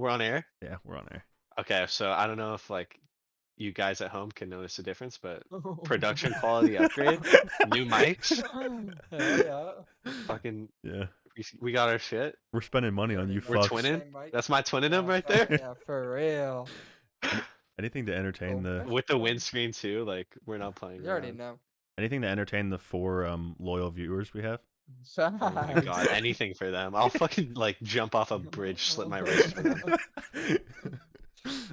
We're on air? Yeah, we're on air. Okay, so I don't know if like you guys at home can notice a difference, but production quality upgrade, new mics, Hell yeah. fucking Yeah, we got our shit. we're spending money on you We're fucks. twinning. Same mic. That's my twinning them Yeah, right fuck there. yeah, for real. Anything to entertain the With the windscreen too, like we're not playing You already around. know. anything to entertain the 4 loyal viewers we have. Oh my god, anything for them. I'll fucking like jump off a bridge, slit my wrist for them.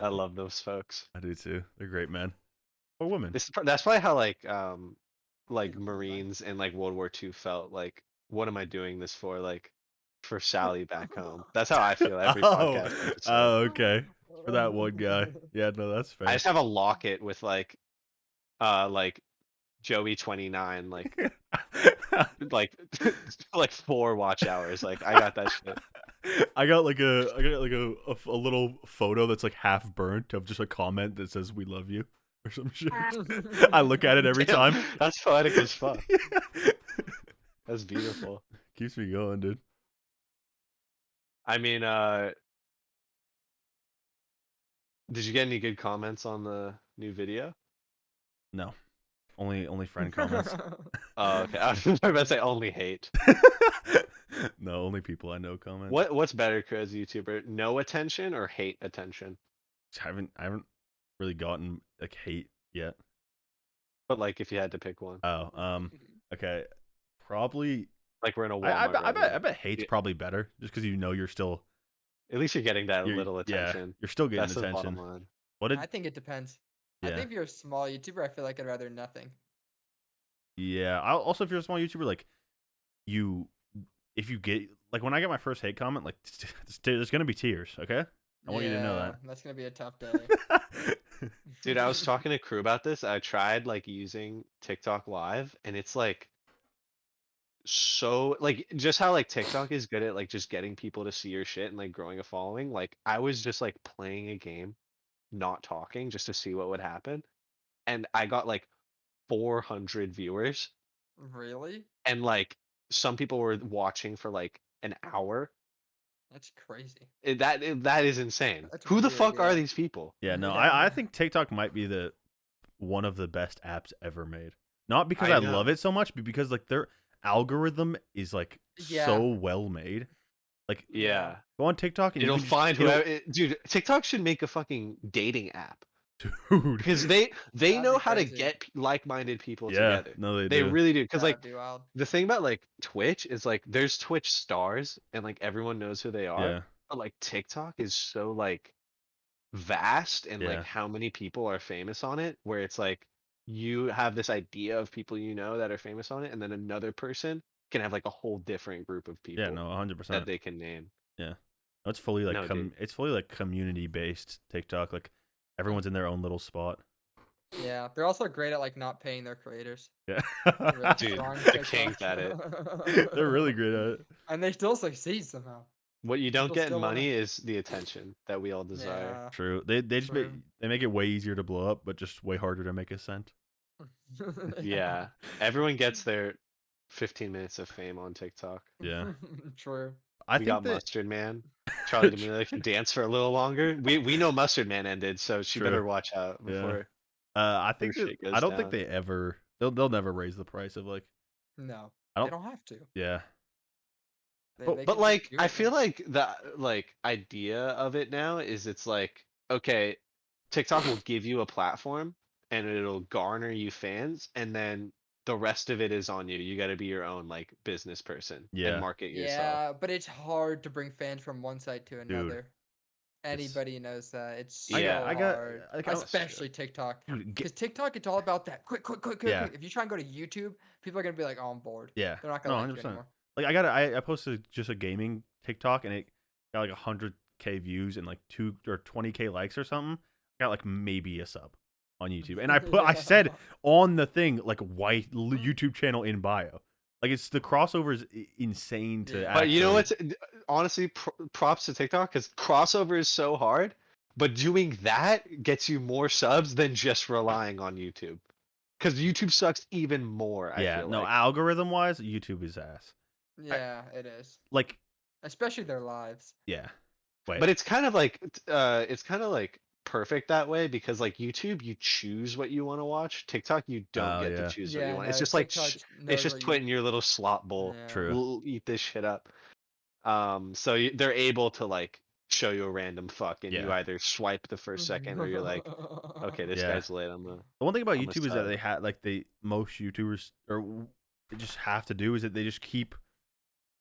I love those folks. I do too. They're great men. Or women. That's probably how like Marines in like World War II felt like. What am I doing this for? Like for Sally back home. That's how I feel every podcast episode. Okay. For that one guy. Yeah, no, that's fair. I just have a locket with like Joey 29 like 4 watch hours. Like I got that shit. I got like a little photo that's like half burnt of just a comment that says "We love you" or some shit. I look at it every Damn, time. That's poetic as fuck. That's beautiful. Keeps me going, dude. I mean, did you get any good comments on the new video? No, only friend comments. Oh, okay. I was about to say only hate. No, only people I know comment. What's better as a YouTuber? No attention or hate attention? I haven't really gotten like hate yet. But like if you had to pick one. Oh, okay. Probably Like we're in a Walmart. I bet hate's probably better just because you're still At least you're getting that little attention. Yeah, you're still getting That's attention. the bottom line. What did I think it depends. Yeah. I think if you're a small YouTuber, I feel like I'd rather nothing. Yeah. Also, if you're a small YouTuber, like if you get like when I get my first hate comment, like there's gonna be tears. Okay, I want you to know that. That's gonna be a tough day. Dude, I was talking to crew about this. I tried like using TikTok Live, and it's like so like just how like TikTok is good at like just getting people to see your shit and like growing a following. Like I was just like playing a game, not talking, just to see what would happen, and I got like 400 viewers, Really? and like some people were watching for like an hour. That's crazy. That is insane. That's Who the weird, fuck are yeah. these people? Yeah, no, Yeah. I think TikTok might be one of the best apps ever made. Not because I I know. love it so much, but because like their algorithm is like Yeah. so well made. Like Yeah. go on TikTok and It'll you can find it'll- whoever. Dude, TikTok should make a fucking dating app dude. because they That'd know be how to crazy. get like-minded people Yeah, together. no, they They do. really do. Because like That'd be wild. the thing about like Twitch is like there's Twitch stars and like everyone knows who they are. Yeah. But like TikTok is so like vast and Yeah. like how many people are famous on it, where it's like you have this idea of people you know that are famous on it, and then another person can have like a whole different group of people Yeah, no, 100%. that they can name. It's fully like No, dude. it's fully like community based TikTok. Like everyone's in their own little spot. Yeah, they're also great at like not paying their creators. Yeah. Really Dude, strong the TikTok. kings at it. They're really great at it. And they still succeed somehow. What you don't People get in still wanna- money is the attention that we all desire. Yeah. True. They just True. they make it way easier to blow up, but just way harder to make a cent. Yeah. Everyone gets their 15 minutes of fame on TikTok. Yeah. True. I We think got that Mustard Man. Charlie D'Amelio can dance for a little longer. We know Mustard Man ended, so she True. better watch out Yeah. before. I think Her that, shit goes I don't think down. they'll never raise the price of like No, I they don't have to. yeah. They But can just like do I it, feel man. like the like idea of it now is it's like, okay, TikTok will give you a platform and it'll garner you fans, and then the rest of it is on you. You got to be your own like business person Yeah. and market yourself. Yeah, but it's hard to bring fans from one side to another. Anybody knows that. It's so Yeah. I got- hard. I got- Especially TikTok. Dude, Because TikTok, it's all about that. Quick. Yeah. If you try and go to YouTube, people are going to be like, oh, I'm bored. yeah. They're not No, going to like you 100%. anymore. Like I posted just a gaming TikTok and it got like 100K views and like 2 or 20K likes or something. Got like maybe a sub on YouTube. And I said on the thing like white YouTube channel in bio. Like it's the crossover is insane to Yeah. But you know actually- what's honestly props to TikTok because crossover is so hard, but doing that gets you more subs than just relying on YouTube. Because YouTube sucks even more. I yeah, feel no, like. algorithm wise, YouTube is ass. Yeah, it is. Like Especially their lives. yeah. Wait. But it's kind of like perfect that way because like YouTube, you choose what you want to watch. TikTok, you don't Oh, get to yeah. choose what you Yeah, want. It's no, just like TikTok it's knows just what put you. in your little slot bowl. Yeah. True. We'll eat this shit up. So they're able to like show you a random fuck, and you Yeah. either swipe the first second, or you're like, okay, this Yeah. guy's lit. I'm gonna The one thing about I'm gonna YouTube is that sub. they had like most YouTubers they just have to do is that they just keep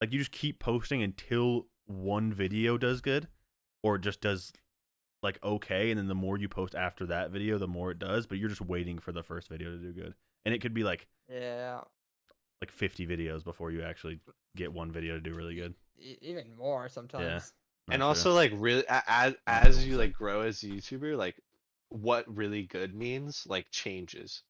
you just keep posting until one video does good or just does like okay, and then the more you post after that video, the more it does. But you're just waiting for the first video to do good, and it could be like Yeah. 50 videos before you actually get one video to do really good. Even more sometimes. And Not also true. like really Not as true, you so- like grow as a YouTuber, like what really good means like changes.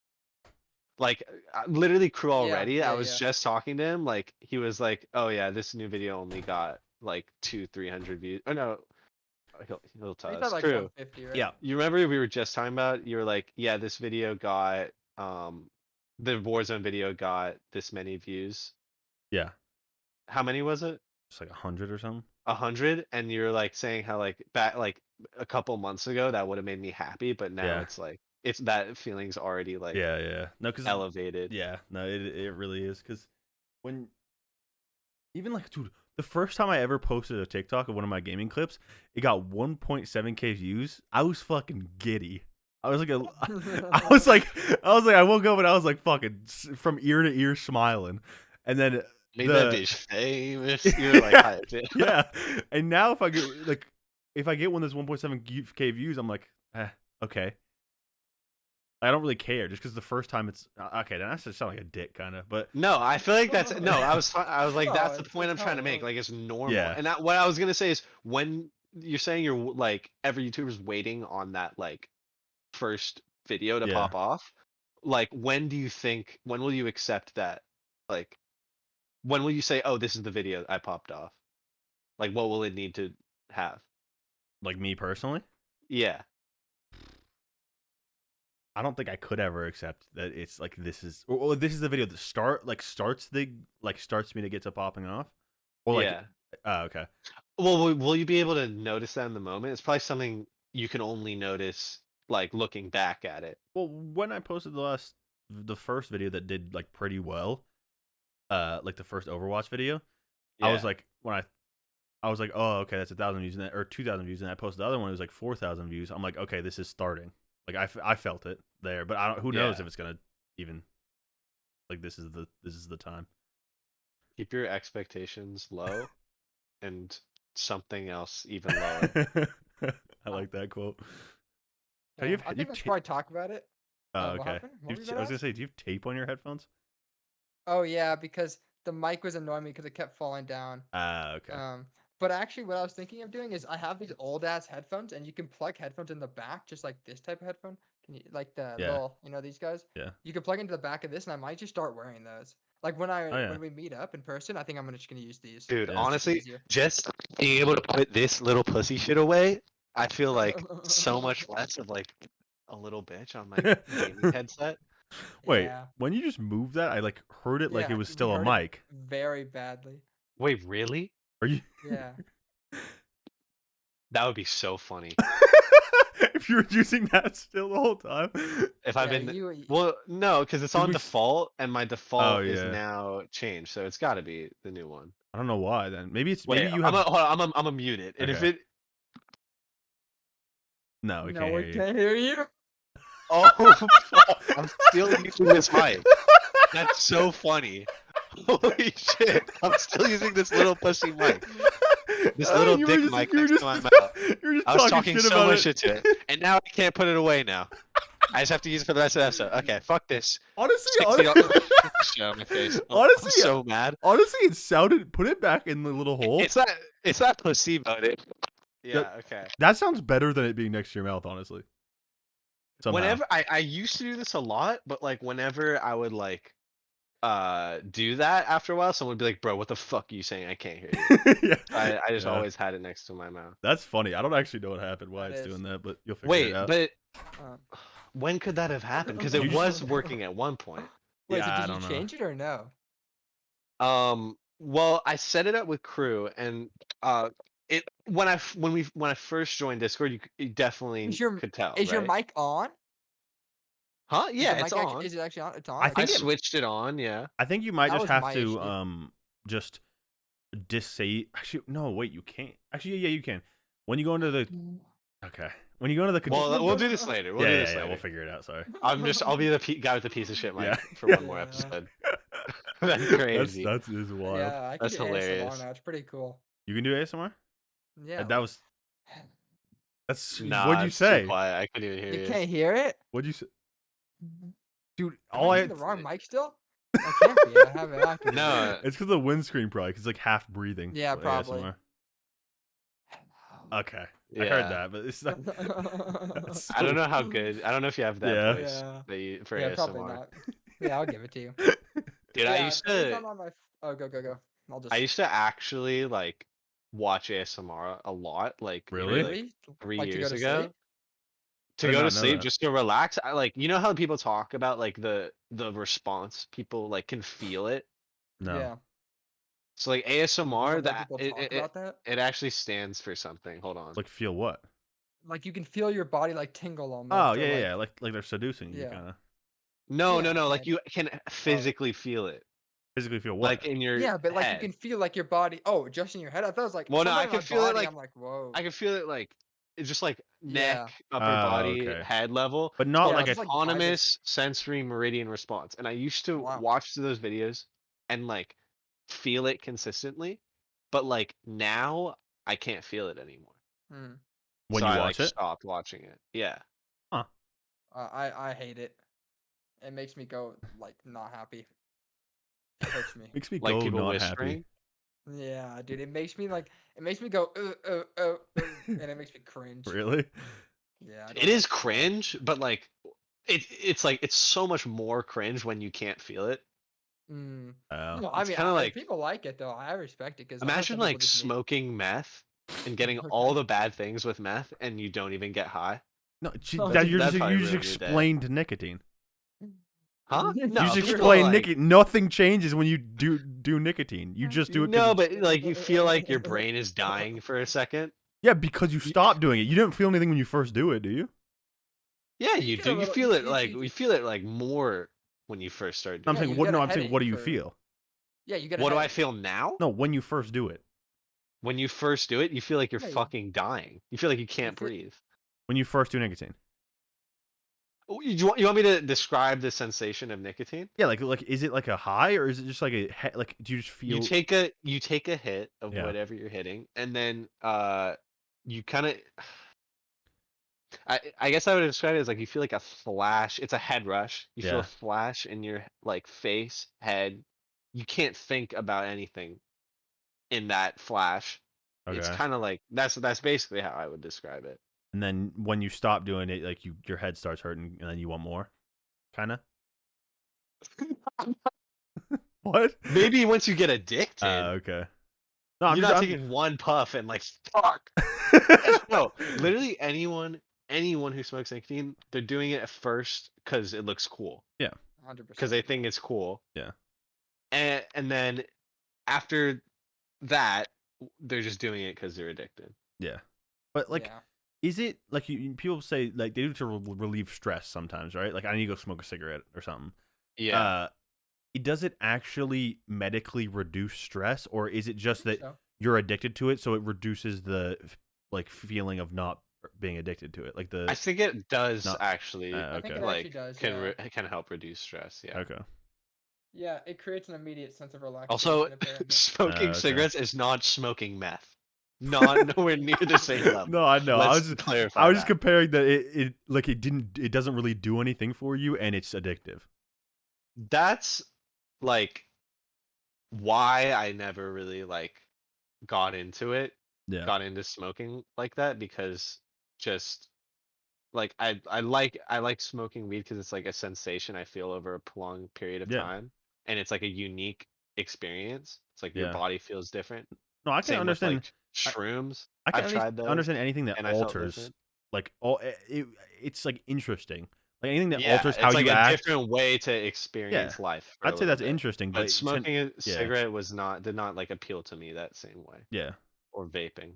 Like literally Crew Yeah, already, I yeah, was yeah. just talking to him, like he was like, oh yeah, this new video only got like 200-300 views. Oh no, he'll tell We us. thought like Crew, 150, right? Yeah. you remember we were just talking about, you were like, yeah, this video got the Warzone video got this many views. Yeah. How many was it? It's like 100 or something. 100, and you're like saying how like back like a couple months ago that would have made me happy, but now Yeah. it's like it's that feeling's already like Yeah. No, because elevated. yeah, no, it really is because when even like dude, the first time I ever posted a TikTok of one of my gaming clips, it got 1.7K views. I was fucking giddy. I was like, I woke up and I was like fucking from ear to ear smiling, and then Made that bitch famous. You're like, hyped it. yeah, and now if I get one that's 1.7K views, I'm like, okay. I don't really care just because the first time it's okay. Then I just sound like a dick, kind of, but No, I feel like that's no. I was like, No, that's the it's point I'm how trying to it make. works. Like, it's normal. Yeah. And what I was gonna say is when you're saying you're like every YouTuber's waiting on that like first video to Yeah. pop off, like when will you accept that? Like, when will you say, oh, this is the video I popped off? Like, what will it need to have? like me personally, Yeah. I don't think I could ever accept that it's like this is the video that starts me to get to popping off, or like Yeah. okay. Well, will you be able to notice that in the moment? It's probably something you can only notice like looking back at it. Well, when I posted the first video that did like pretty well, like the first Overwatch video, I was Yeah. like I was like, oh, okay, that's 1,000 views, or 2,000 views, and I posted the other one. It was like 4,000 views. I'm like, okay, this is starting. Like I felt it there, but I don't. Who knows Yeah. if it's gonna even like this is the time. Keep your expectations low and something else even lower. I like that quote. Yeah, you I think let's ta- probably talk about it. Oh, What okay. happened? What were you I about was to gonna ask? say, do you have tape on your headphones? Oh yeah, because the mic was annoying me because it kept falling down. Ah, okay. But actually, what I was thinking of doing is I have these old ass headphones, and you can plug headphones in the back, just like this type of headphone. Can you like the Yeah. little, these guys? Yeah. You can plug into the back of this, and I might just start wearing those. Like when yeah. when we meet up in person, I think I'm just gonna use these. Dude, Yeah. It's just honestly, easier. just being able to put this little pussy shit away, I feel like so much less of like a little bitch on my gaming headset. Wait, Yeah. when you just moved that, I like heard it like it Yeah, was we still a heard it mic. very badly. Wait, really? Are you? Yeah. That would be so funny. If you're using that still the whole time. If I've Yeah, been well, no, because it's 'Cause on we- default, and my default is yeah. now changed, so it's got to be the new one. I don't know why then. Maybe it's Wait, maybe you have. hold on, I'm gonna mute it, and if Okay. it, No, we No, can't we hear you. can't hear you. oh, fuck, I'm still using this mic. That's so funny. Holy shit, I'm still using this little pussy mic. This little dick mic next to my mouth. You were just I was talking shit so about much shit to it, and now I can't put it away now. I just have to use it for the rest of the episode. Okay, fuck this. Honestly, Shit on my face. I'm Honestly, so mad. honestly, it sounded. Put it back in the little hole. It's not placebo. Yeah, okay. That sounds better than it being next to your mouth. Honestly. Somehow. Whenever I used to do this a lot, but like whenever I would like do that after a while, someone would be like, bro, what the fuck are you saying? I can't hear you. Yeah. I just Yeah. always had it next to my mouth. That's funny. I don't actually know what happened, why That it's is. doing that, but you'll figure Wait, it out. but Um, when could that have happened? Because it You was just- working at one point. Wait, Yeah, I so did don't you know. change it or no? Well, I set it up with Crew, and when I first joined Discord, you definitely Is your could tell, is your right? mic on? Huh? Is the Yeah, it's mic on. is it actually on? It's on. I I think Okay, it. cool. switched it on. Yeah. I think you might That just was have my to issue. just disable. Actually, no, wait, you can't. Actually, yeah, you can. When you go into the okay, when you go into the Well, we'll do this later. We'll do this yeah, we'll later. figure it out. Sorry. I'll be the guy with the piece of shit Yeah. mic for one more Yeah. episode. That's crazy. That's is wild. Yeah, I can That's do ASMR hilarious. now. It's pretty cool. You can do ASMR. Yeah. That was. That's Nah, what'd you it's too say? quiet. I couldn't even hear You you. can't hear it? What'd you say, dude? Am All I I using the wrong mic still? I can't be. I have it activated. No, it's because the windscreen probably because like half breathing. Yeah, with probably. ASMR. Okay, I yeah. heard that, but it's not. I don't know how good. I don't know if you have that Yeah. voice Yeah. that you, for Yeah, ASMR. probably not. Yeah, I'll give it to you. Dude, Yeah, I used the reason to I'm on my. Oh, go. I'll just. I used to actually like watch ASMR a lot, like maybe Really? like Really? 3 Like to go years to ago. sleep? To I did go to not know sleep that. just to relax. I like how people talk about like the response. People like can feel it. No. Yeah. So like You ASMR wanna let that people talk about that? it actually stands for something. Hold on. Like feel what? Like you can feel your body like tingle Oh almost, or yeah, like like they're seducing you, yeah, kind of No, no, yeah, no. Like kind of. you can Oh, physically feel it, physically feel like what? in your yeah, but like you head. can feel like your body. Oh, just in your head. I thought it was like Well, no, I something in can my feel it body. like I'm like, whoa. I can feel it like it's just like neck, Yeah, upper Oh, body, okay, head level. but It's not called yeah. like It's a. just like vibration. autonomous sensory meridian response. And I used to Wow. watch those videos and like feel it consistently, but like now I can't feel it anymore. Hmm. When So you I like watch it, stopped watching it. Yeah. huh? I hate it. It makes me go like not happy. It hurts me. Makes me Like go people not happy. whispering. Yeah, dude. It makes me like it makes me go and it makes me cringe. Really? Yeah, I It don't is like that. cringe, but like it's like it's so much more cringe when you can't feel it. Mm. Oh, No, I It's mean, kind of if like people like it though, I respect it because I know imagine some people like just need. smoking meth and getting all Okay. the bad things with meth and you don't even get high. no, Oh, That's you that'd just probably you just ruin your day. explained nicotine. Huh? You No, just people explained like nicotine. Nothing changes when you do nicotine. You just do it because no, but like you feel like your brain is dying for a second. yeah, because you You- stop doing it. You didn't feel anything when you first do it, do you? Yeah, You you get do. a You little. feel it like we feel it like more when you first start I'm doing Yeah, saying it. you what? get No, a I'm saying what do headache you for. feel? Yeah, you get a What do I headache. feel now? No, when you first do it. When you first do it, you feel like you're Yeah, fucking dying. You feel like you you can't feel. breathe. When you first do nicotine. Oh, you want me to describe the sensation of nicotine? Yeah, like is it like a high or is it just like like do you just You feel? take a hit of Yeah. whatever you're hitting, and then you kind of I guess I would describe it as like you feel like a flash. It's a head rush. You feel a Yeah. flash in your like face, head. You can't think about anything in that flash. It's Okay. kind of like that's basically how I would describe it. And then when you stop doing it, like your head starts hurting, and then you want more, kind of. What? Maybe once you get addicted, Okay. No, I'm you're just. not I'm. taking one puff and like fuck. No, literally anyone who smokes nicotine, they're doing it at first because it looks cool, Yeah. 100%. because they think it's cool, Yeah. and then after that, they're just doing it because they're addicted. Yeah. But like, Yeah. is it like people say like they do it to relieve stress sometimes, right? Like I need to go smoke a cigarette or something. Yeah. Does it actually medically reduce stress, or is it just that So. you're addicted to it, so it reduces the like feeling of not being addicted to it, like I the think it does not actually I think okay, it actually does. Yeah. can help reduce stress. Yeah. okay, Yeah, it creates an immediate sense of Also, relaxation. Apparently. smoking okay. cigarettes is not smoking meth. Not nowhere near the same level. No, I know. Let's I clarify was just that. comparing that it like it doesn't really do anything for you, and it's addictive. That's like why I never really like got into it, Yeah, got into smoking like that, because just like I like smoking weed because it's like a sensation I feel over a prolonged period of yeah, time, and it's like a unique experience. It's like your yeah. body feels different. No, I can Same with understand. like shrooms. I can I've tried those understand anything that and I felt alters, different. like it's like interesting, like anything that Yeah, alters how it's like you a act. different way to Yeah, experience life for a I'd say little that's bit. interesting, But but smoking a yeah, cigarette did not like appeal to me that same way, yeah. or vaping.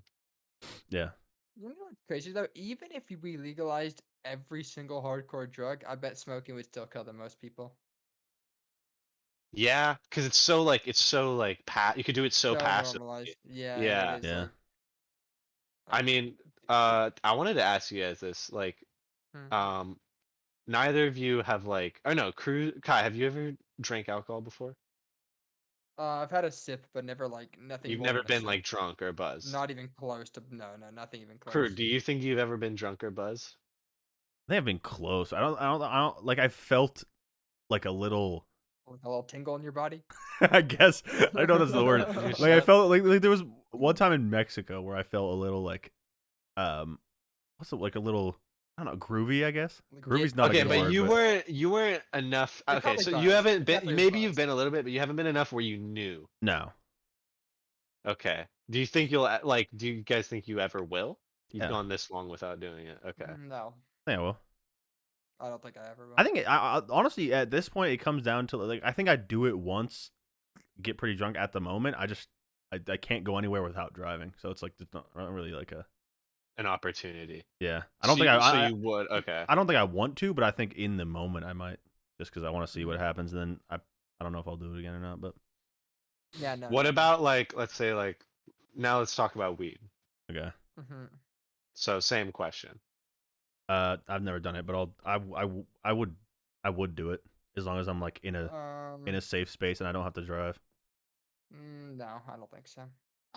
Yeah. You know what's crazy though? Even if we legalized every single hardcore drug, I bet smoking would still kill the most people. Yeah, because it's so like you could do it so So passively. normalized. Yeah, and it Yeah. is Yeah. like I uh, mean, I wanted to ask you guys this, like, hmm. um, neither of you have like, oh no, Kai, have you ever drank alcohol before? I've had a sip, but never like nothing You've more never than a been sip. like drunk or buzzed. Not even close to no, nothing even Crew, close. do you think you've ever been drunk or buzzed? They have been close. I don't like I felt like a little With a little tingle in your body. I guess I know that's the word. Your Like I step? felt like there was one time in Mexico where I felt a little like what's it like a little I don't know, groovy, I guess. Like, Groovy's not a Okay, good but word, you but weren't enough. You're Okay, probably so you buzzed. haven't It been. definitely is Maybe you've buzzed. been a little bit, but you haven't been enough where you knew. no. Okay. Do you think you'll like? Do you guys think you ever will? You've Yeah. gone this long without doing it. Okay. No, Yeah, well. I don't think I ever I will. think I honestly at this point it comes down to like I think I do it once, get pretty drunk at the moment. I can't go anywhere without driving. So it's like it's not really like a An opportunity. yeah. I don't think So you would. Okay. I don't think I want to, but I think in the moment I might just because I want to see what Mhm. happens. And then I don't know if I'll do it again or not. But Yeah, no. What about like, let's say like, now let's talk about weed. okay. Hmm. So same question. I've never done it, but I would do it as long as I'm like in a safe space and I don't have to drive. No, I don't think so.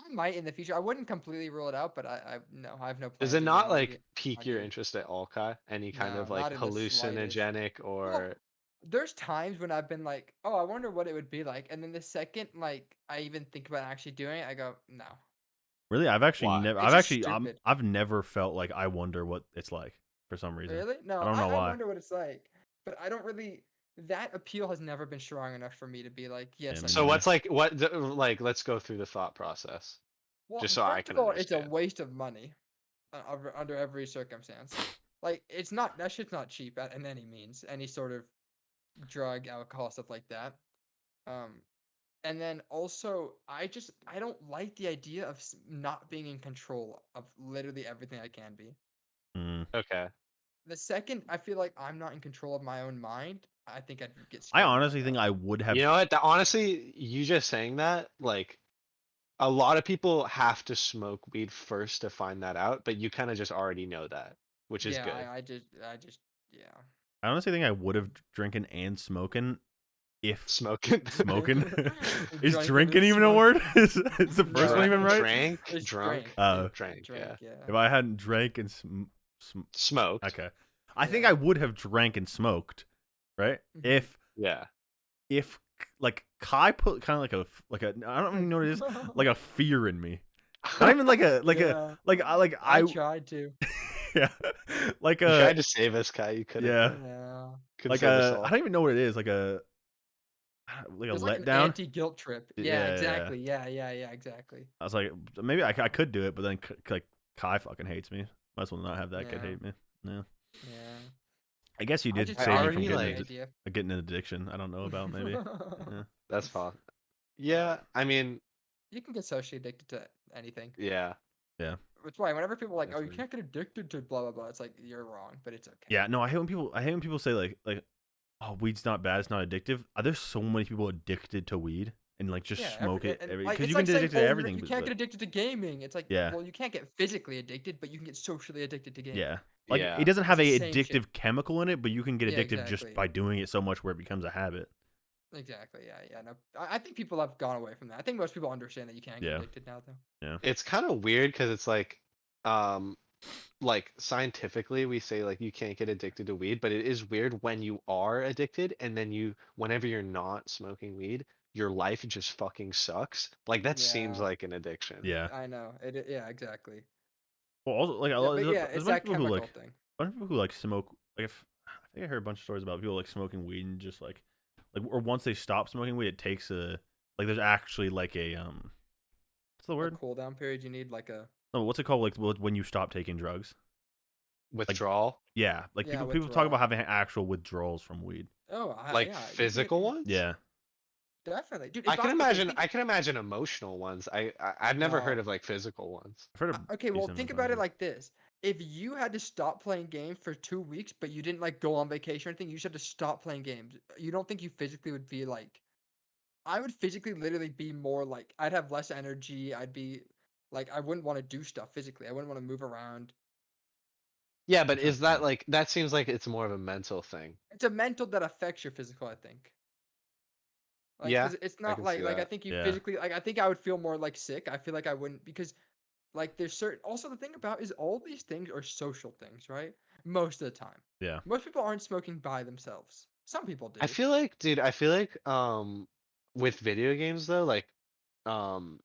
I might in the future. I wouldn't completely rule it out, but I no, I have no Does plans it in the not like immediate. pique your interest at all, Kai? Any kind No, of like not in the slightest. hallucinogenic Well, or there's times when I've been like, oh, I wonder what it would be like, and then the second like I even think about actually doing it, I go, no, Really, I've actually why? never. it's just stupid. I've never felt like I wonder what it's like for some reason. Really? No, I don't know I why. wonder what it's like, but I don't really. That appeal has never been strong enough for me to be like, Yeah, yes, I me So do. neither. what's like like let's go through the thought process Well, just so I first can of all, it's a understand. waste of money under every circumstance. Like, it's not that shit's not cheap in any means, any sort of drug, alcohol, stuff like that. Um, and then also, I don't like the idea of not being in control of literally everything I can be. Mm. Okay. The second I feel like I'm not in control of my own mind, I think I'd get I scared the honestly fuck think out. I would have. You know what? Honestly, you just saying that, like, a lot of people have to smoke weed first to find that out, but you kind of just already know that, which is Yeah, good. yeah. I honestly think I would have drinking and smoking if Smoking, smoking is Drinking drinking and even a smoking. word? Is the first one No, even right? drank, it's drunk, drank. drank. Drank, Yeah, yeah. If I hadn't drank and smoked. okay, I think Yeah. I would have drank and smoked, right? Mhm. Yeah. If like Kai put kind of like a I don't even know what it is like a fear in me. Not even like a Yeah, I I tried to. yeah like You a tried to save us, Kai. You couldn't. yeah Yeah. Couldn't like save us a I all. don't even know what it is like a It's like an letdown. anti-guilt trip. Yeah, Yeah, yeah. exactly. Yeah, exactly. I was like maybe I could do it, but then like Kai fucking hates me. Might as well not have that kid Yeah. hate me. Yeah. Yeah. I guess you I did just I save I me hate from already the like idea. getting an addiction. I don't know about maybe. Yeah. that's fine. Yeah, I mean, You can get socially addicted to anything. yeah. Yeah. Which why whenever people are like, oh, you Definitely. can't get addicted to blah blah blah, it's like you're wrong, but it's okay. Yeah, no, I hate when people say like oh, weed's not bad, it's not addictive. There's so many people addicted to weed and like just Yeah, smoke it and every like because it's you can like get saying, addicted oh, to everything, you can't but get addicted to gaming. It's like, yeah. well, you can't get physically addicted, but you can get socially addicted to gaming. Yeah. Like Yeah. it doesn't It's have the a same shit. addictive chemical in it, but you can get Yeah, addictive just exactly. by doing it so much where it becomes a habit. Exactly. Yeah. No, I think people have gone away from that. I think most people understand that you can't get Yeah. addicted now, though. Yeah. It's kind of weird because it's um, like scientifically we say like you can't get addicted to weed, but it is weird when you are addicted and then whenever you're not smoking weed, your life just fucking sucks. Like that seems Yeah, like an addiction. Yeah. I know. Yeah, exactly. Well, also like Yeah, but yeah, there's it's a bunch of that people who chemical like thing. a bunch of people who like smoke like if I think I heard a bunch of stories about people like smoking weed and just like or once they stop smoking weed it takes a like there's actually like a what's the A word? cool down period. You need like a No, what's it called like when you stop taking drugs? Like Withdrawal, yeah, like yeah people talk about withdrawal. having actual withdrawals from weed. Oh, like yeah. You can get physical ones? Yeah. Definitely, dude. I If can okay, imagine. think I can imagine emotional ones. I've never heard no. of like physical ones. I've heard of Okay, well, decent think ones, about it honestly. like this: if you had to stop playing games for 2 weeks, but you didn't like go on vacation or anything, you just had to stop playing games. You don't think you physically would be like? I would physically, literally be more like I'd have less energy. I'd be like I wouldn't want to do stuff physically. I wouldn't want to move around. Yeah, I'm but trying to is that think. like that seems like it's more of a mental thing. It's a mental that affects your physical, I think. Like, Yeah, cause it's I not can see like I that. think you Yeah. physically like I think I would feel more like sick. I feel like I wouldn't because like there's certain also the thing about is all these things are social things, right? Most of the time. Yeah. Most people aren't smoking by themselves. Some people I do. feel like, dude, I feel like with video games though, like um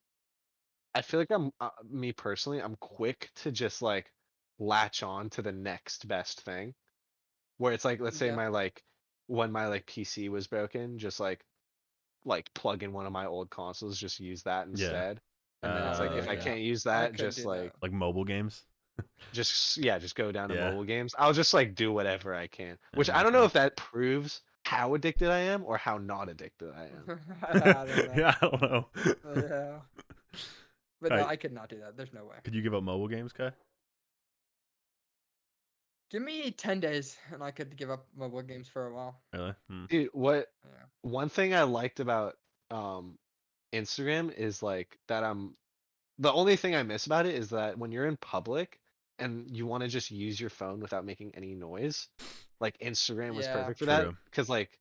I feel like I'm me personally, I'm quick to just like latch on to the next best thing. Where it's like let's say Yeah. my like when my like PC was broken, just like plug in one of my old consoles, just use that Yeah. instead. And then it's like if I Yeah. can't use I that, couldn't just do that. Like mobile games. just go down to Yeah. mobile games. I'll just like do whatever I can. That Which I makes don't know sense. if that proves how addicted I am or how not addicted I am. I don't know. Yeah, I don't know. Yeah. But no, Kai, I could not do that. There's no way. could you give up mobile games, Kai? Give me 10 days and I could give up mobile games for a while. Really? Hmm. Dude, what Yeah. one thing I liked about um Instagram is like that the only thing I miss about it is that when you're in public and you want to just use your phone without making any noise, like Instagram was Yeah. perfect for that True. because like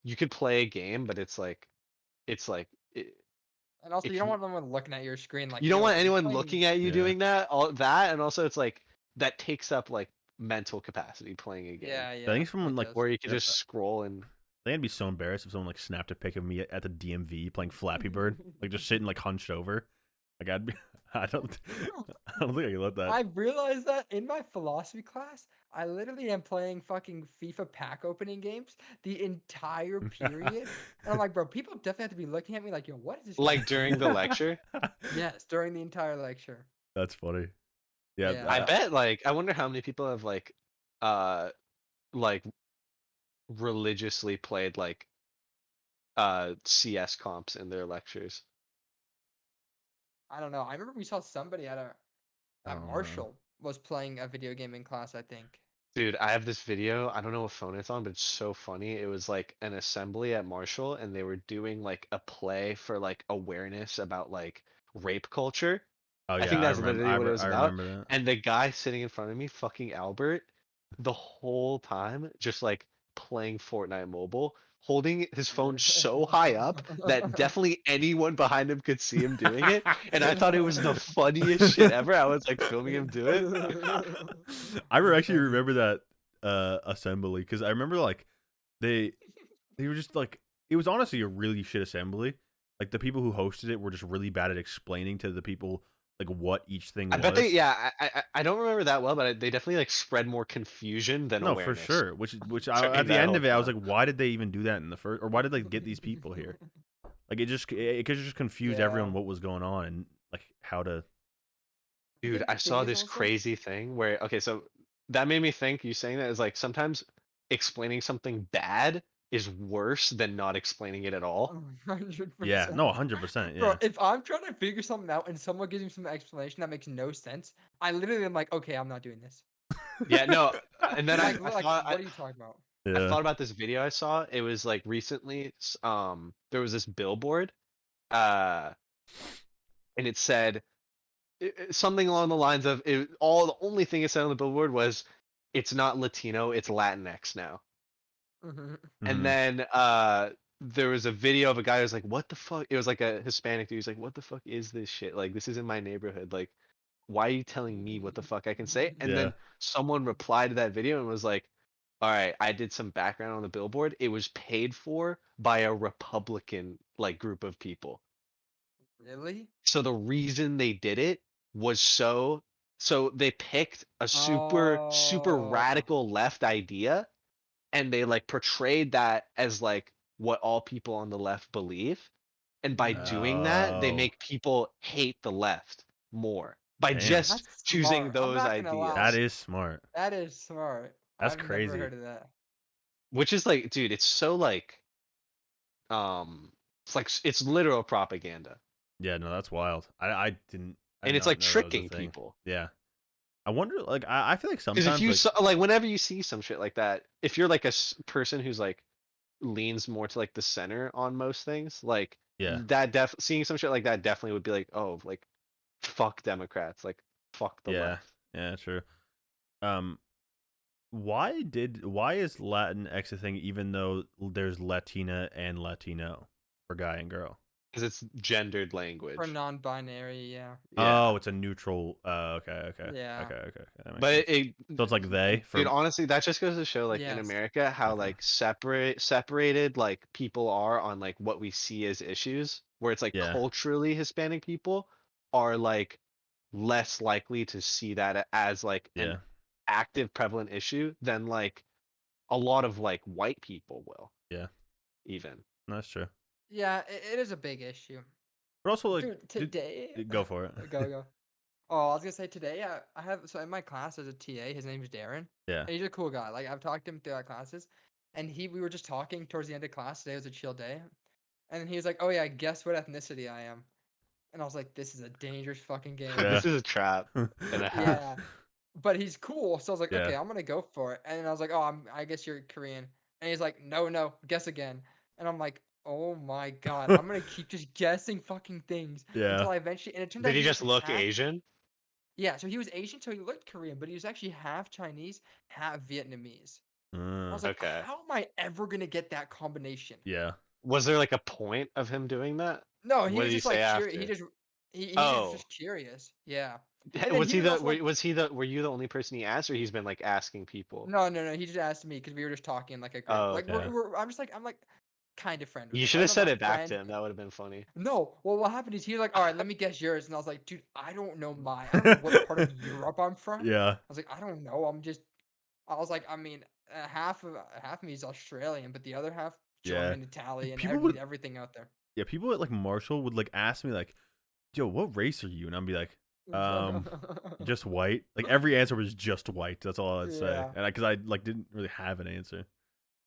you could play a game, but it's like And also, you if don't you, want anyone looking at your screen like, you don't yo, want are you anyone playing? looking at you Yeah. doing that, all that, and also it's like that takes up like mental capacity playing a game Yeah, I yeah, think someone it like does. where you could I just scroll and think I'd be so embarrassed if someone like snapped a pic of me at the DMV playing Flappy Bird, like just sitting like hunched over. Like I'd be, I don't, I don't think I could let that. I realized that in my philosophy class, I literally am playing fucking FIFA pack opening games the entire period. And I'm like, bro, people definitely have to be looking at me like, yo, what is this guy like during the doing? lecture. Yes, during the entire lecture. That's funny. Yeah, Yeah. I bet like I wonder how many people have uh like religiously played like CS comps in their lectures. I don't know. I remember we saw somebody I at don't know. Marshall was playing a video game in class, I think. Dude, I have this video. I don't know what phone it's on, but it's so funny. It was like an assembly at Marshall, and they were doing like a play for like awareness about like rape culture. Oh I yeah, think that's literally what it was I about. remember that. And the guy sitting in front of me, fucking Albert, the whole time just like playing Fortnite Mobile, holding his phone so high up that definitely anyone behind him could see him doing it. And I thought it was the funniest shit ever. I was like filming him do it. Actually Funny. remember that assembly because I remember like they they were just like it was honestly a really shit assembly. Like the people who hosted it were just really bad at explaining to the people like what each thing I bet was. they, yeah, I don't remember that well, but they definitely like spread more confusion than No, for awareness sure. Which during at the that end whole of it, I was time. like, why did they even do that in the first? Or why did they get these people here? Like it could just confused Yeah. everyone what was going on and like how to. I Dude, think I the thing saw is this also crazy thing where, okay, so that made me think you saying that is like sometimes explaining something bad is worse than not explaining it at all. Yeah, 100%. no, 100%. Bro, Yeah, if I'm trying to figure something out and someone gives me some explanation that makes no sense, I literally am like, okay, I'm not doing this. Yeah, no, and then Like, what are you talking about? I yeah. thought about this video I saw. It was like recently, there was this billboard, uh, and it said something along the lines of the only thing it said on the billboard was it's not Latino, it's Latinx now. Mhm. And Mhm. then there was a video of a guy who was like, "What the fuck?" It was like a Hispanic dude. He's like, "What the fuck is this shit? Like, this is in my neighborhood. Like, why are you telling me what the fuck I can say?" And Yeah. then someone replied to that video and was like, "All right, I did some background on the billboard. It was paid for by a Republican like group of people. Really? So the reason they did it was so they picked a super Oh. radical left idea and they like portrayed that as like what all people on the left believe, and by doing that they Oh, make people hate the left more by damn. just That's choosing smart. I'm those not gonna That ideas, lie. is smart. That is smart. That's I've never crazy. heard of that. which is like, dude, it's so like It's literal propaganda, Yeah, no, that's wild. I did and it's not like know that was a tricking thing. people. Yeah. I wonder, like, I feel like Because if sometimes, you like, saw, like, whenever you see some shit like that, if you're like a person who's like leans more to like the center on most things, like yeah, seeing some shit like that definitely would be like, oh, like fuck Democrats, like fuck the yeah, left. yeah, true. Um, why is Latinx a thing even though there's Latina and Latino for guy and girl? Because it's gendered For language. non-binary, yeah. Yeah. Oh, it's a neutral. Yeah. Okay. That makes But sense. it, So it's like they dude, for honestly, that just goes to show, like, in Yes. America, how okay. like separated like people are on like what we see as issues, where it's like Yeah, culturally Hispanic people are like less likely to see that as like an yeah, active prevalent issue than like a lot of like white people will yeah. even. That's true. Yeah, it is a big issue. But also, like, Dude, today go for it. go. Oh, I was gonna say today I have so in my class there's a TA, his name's Darren. Yeah, And he's a cool guy. Like I've talked to him throughout classes. And we were just talking towards the end of class. Today was a chill day. And then he was like, "Oh yeah, guess what ethnicity I am?" And I was like, "This is a dangerous fucking game." yeah, This is a trap and a half. Yeah. But he's cool. So I was like, yeah, "Okay, I'm gonna go for it." And then I was like, "Oh, I guess you're Korean." And he's like, "No, guess again." And I'm like, "Oh my god, I'm gonna keep just guessing fucking things yeah. until I eventually." And it turned Did out he he was just look half. Asian? Yeah, so he was Asian, so he looked Korean, but he was actually half Chinese, half Vietnamese. I was like, Okay. how am I ever gonna get that combination? Yeah. Was there like a point of him doing that? No, he What was did he just say like curious. after? He was Oh, just curious. Yeah. And then was he he was the also like, were you the only person he asked, or he's been like asking people? no. He just asked me because we were just talking like a group. Oh, Like okay. Yeah. I'm like kind of friend with You him. should Like have I'm not said a it back to friend. him. That would have been funny. No. Well, what happened is he was like, all right, let me guess yours, and I was like, dude, I don't know I don't know what part of Europe I'm from. Yeah. I was like, I don't know. I was like, I mean, half of me is Australian, but the other half Yeah. German, Italian, People would everything out there. Yeah, people at like Marshall would like ask me like, "Yo, what race are you?" And I'd be like, "Um, just white." Like every answer was just white. That's all I'd say. Yeah. And because I like didn't really have an answer.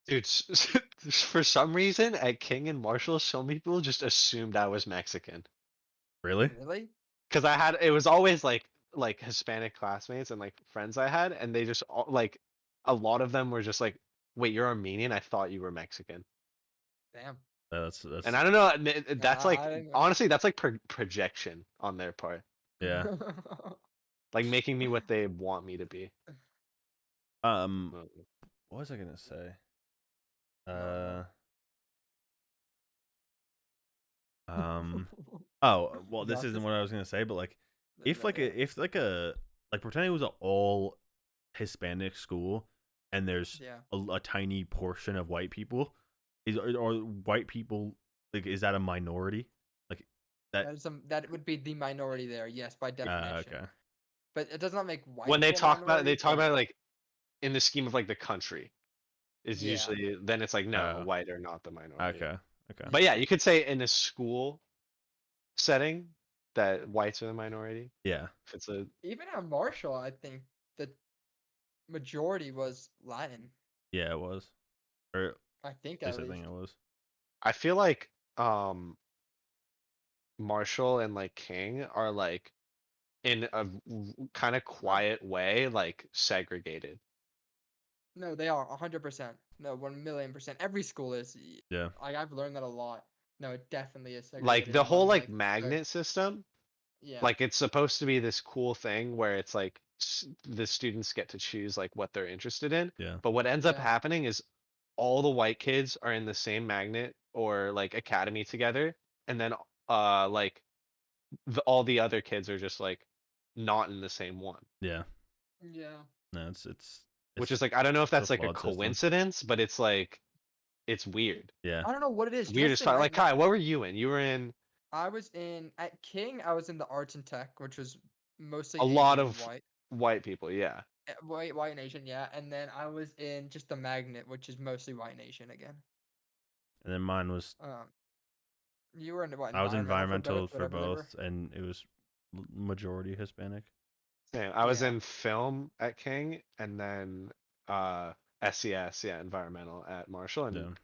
Dude, for some reason at King and Marshall, so many people just assumed I was Mexican. Really? Really? Because it was always like Hispanic classmates and like friends I had, and they just like a lot of them were just like, "Wait, you're Armenian? I thought you were Mexican." Damn. And That's I don't know, Yeah, that's like I didn't know. honestly, that's like projection on their part, yeah. like making me what they want me to be. Um, Uh, what was I gonna say? Uh, Uh, um. Oh, well, this isn't Justice? what I was gonna say, but like, Yeah. if like a like pretend it was an all Hispanic school, and there's Yeah. a tiny portion of white people, or white people like is that a minority? Like that? That would be the minority there, yes, by definition. Okay, But it does not make white when they people a talk about minority, they talk but about it, like in the scheme of like the country is yeah. usually then it's like no, oh, white are not the minority. okay, okay, But yeah, you could say in a school setting that whites are the minority. yeah, If it's a Even at Marshall, I think the majority was Latin. yeah, it was, or at I think least at I think least. it was. I feel like Marshall and like King are like in a kind of quiet way like segregated. No, they are 100%. No, 1,000,000%. Every school is. Yeah, Like I've learned that a lot. No, it definitely is Like segregated the whole among like like magnet system, yeah. like it's supposed to be this cool thing where it's like the students get to choose like what they're interested in, yeah, but what ends up Yeah. happening is all the white kids are in the same magnet or like academy together, and then like all the other kids are just like not in the same one, yeah. Yeah. No, which it's is like I don't know if a that's like a flawed system. coincidence, but it's like it's weird. Yeah, I don't know what it is. Weird Just as thing, fuck. right? Like Kai, what were you in? You were in I was in at King. I was in the arts and tech, which was mostly a lot Asian and of white. white people, yeah. White and Asian, yeah. And then I was in just the magnet, which is mostly white and Asian again. and then mine was Um, you were in what I was environmental for both, environmental for whatever they were. both, and it was majority Hispanic. Same. I was Yeah. in film at King and then SES, yeah, environmental at Marshall, and Yeah,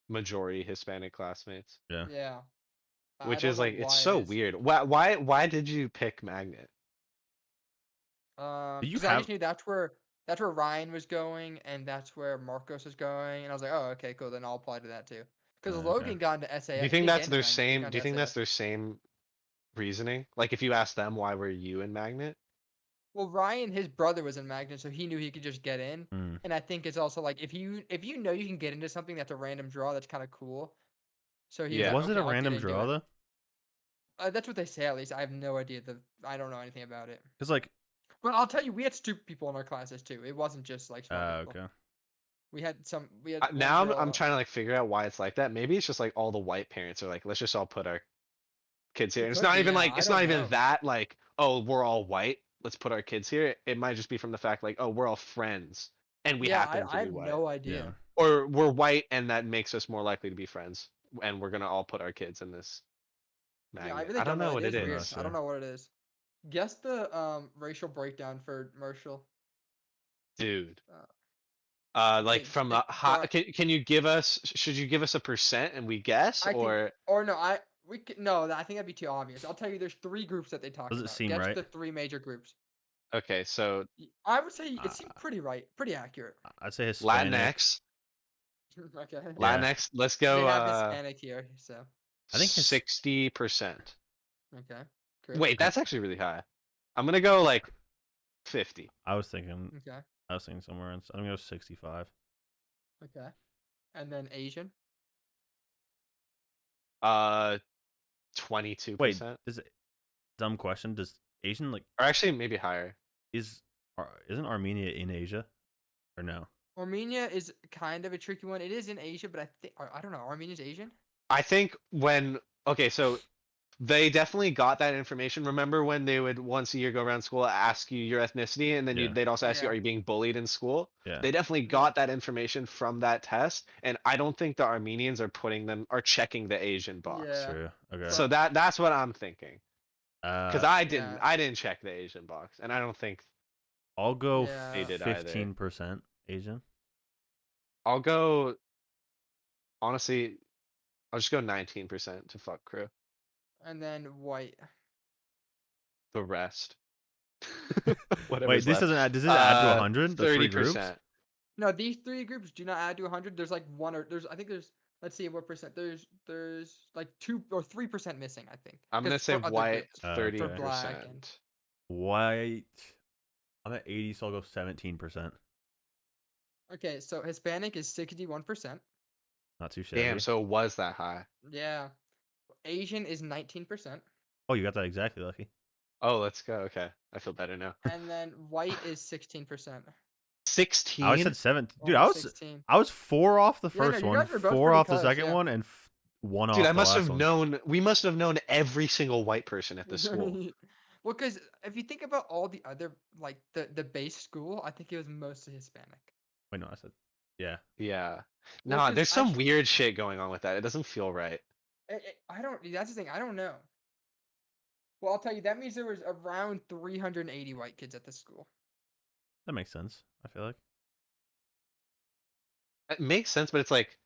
majority Hispanic classmates, Yeah. Yeah. I which don't is know like it's why it so is. weird. Why did you pick magnet? Do you Because I have? just knew that's where Ryan was going, and that's where Marcos was going, and I was like, oh, okay, cool. Then I'll apply to that too. Because Okay. Logan got into Do SAS. you He think didn't get that's into their magnet, but he same? got Do you into think that's SAS. their same reasoning? Like if you ask them why were you in magnet? Well, Ryan, his brother was in magnet, so he knew he could just get in. Mm. And I think it's also like if you know you can get into something that's a random draw, that's kind of cool. So he was Yeah. like, Was it okay, a I'll get random into draw it. though? That's what they say at least. I have no idea. I don't know anything about it. Because like, But I'll tell you, we had stupid people in our classes too. It wasn't just like smart people. okay. We had some. We had one Now I'm girl. trying to like figure out why it's like that. Maybe it's just like all the white parents are like, let's just all put our kids here. It And it's could not be. even Yeah, like I it's not don't even know. that like, oh, we're all white, let's put our kids here. It might just be from the fact like, oh, we're all friends and we Yeah, happen to I be have white. no Yeah. idea. Or we're white and that makes us more likely to be friends. And we're gonna all put our kids in this Yeah, I magnet. really I don't don't know. know It what it is I'm weird. not is. I don't sure. know what it is. Guess the racial breakdown for Marshall. Dude. Uh, Like Wait, from it, a high, Bri- can you give us, should you give us a percent and we guess I can or or no, we can, no. I think that'd be too obvious. I'll tell you. There's three groups that they talked Does it about. seem Guess right? the three major groups. okay, so I would say Uh, it seemed pretty right, pretty accurate. I'd say Hispanic. Latinx, Okay. Yeah. Latinx, let's They go have Hispanic here, so I think 60%. okay. Chris. Wait, that's actually really high. I'm gonna go like 50. I was thinking. Okay. I was thinking somewhere. I'm gonna go 65. Okay. And then Asian. Uh, Wait, 22%. is it dumb question? Does Asian like Or actually maybe higher. isn't Armenia in Asia or no? Armenia is kind of a tricky one. It is in Asia, but I think I don't know. Armenia's Asian. I think when okay, so they definitely got that information. Remember when they would once a year go around school ask you your ethnicity and then Yeah. they'd also ask you Yeah. are you being bullied in school? Yeah. They definitely Yeah. got that information from that test and I don't think the Armenians are checking the Asian box. Yeah. True. Okay. So that's what I'm thinking. Cuz Uh, Yeah. I didn't check the Asian box and I don't think I'll go Yeah. they did either. 15% Asian. I'll go honestly I'll just go 19% to fuck crew. And then white. The rest. Wait, Whatever's this left. doesn't add. Does it add to 100? The three 30%. groups? No, these three groups do not add to 100. There's like one or there's I think there's let's see what percent. There's like 2 or 3% missing, I think. I'm gonna 'Cause say for other white groups. 30%. For black and White. I'm at 80, so I'll go 17%. okay, so Hispanic is 61%. Not too shabby. Damn, so it was that high. Yeah. Asian is 19%. Oh, you got that exactly, Lucky. Oh, let's go. Okay, I feel better now. And then white is 16%. 16. I said 7. Dude, Almost 16. I was 4 off the Yeah, no, first you one, guys were both 4 pretty off the close, second yeah. one, and 1 off Dude, the I must last have one. known. We must have known every single white person at the school. Well, because if you think about all the other like the base school, I think it was mostly Hispanic. Wait, no, I said. Yeah. Yeah. Well, Nah, 'cause there's some weird shit going on with that. It doesn't feel right. I don't. That's the thing. I don't know. Well, I'll tell you. That means there was around 380 white kids at this school. That makes sense, I feel like. It makes sense, but it's like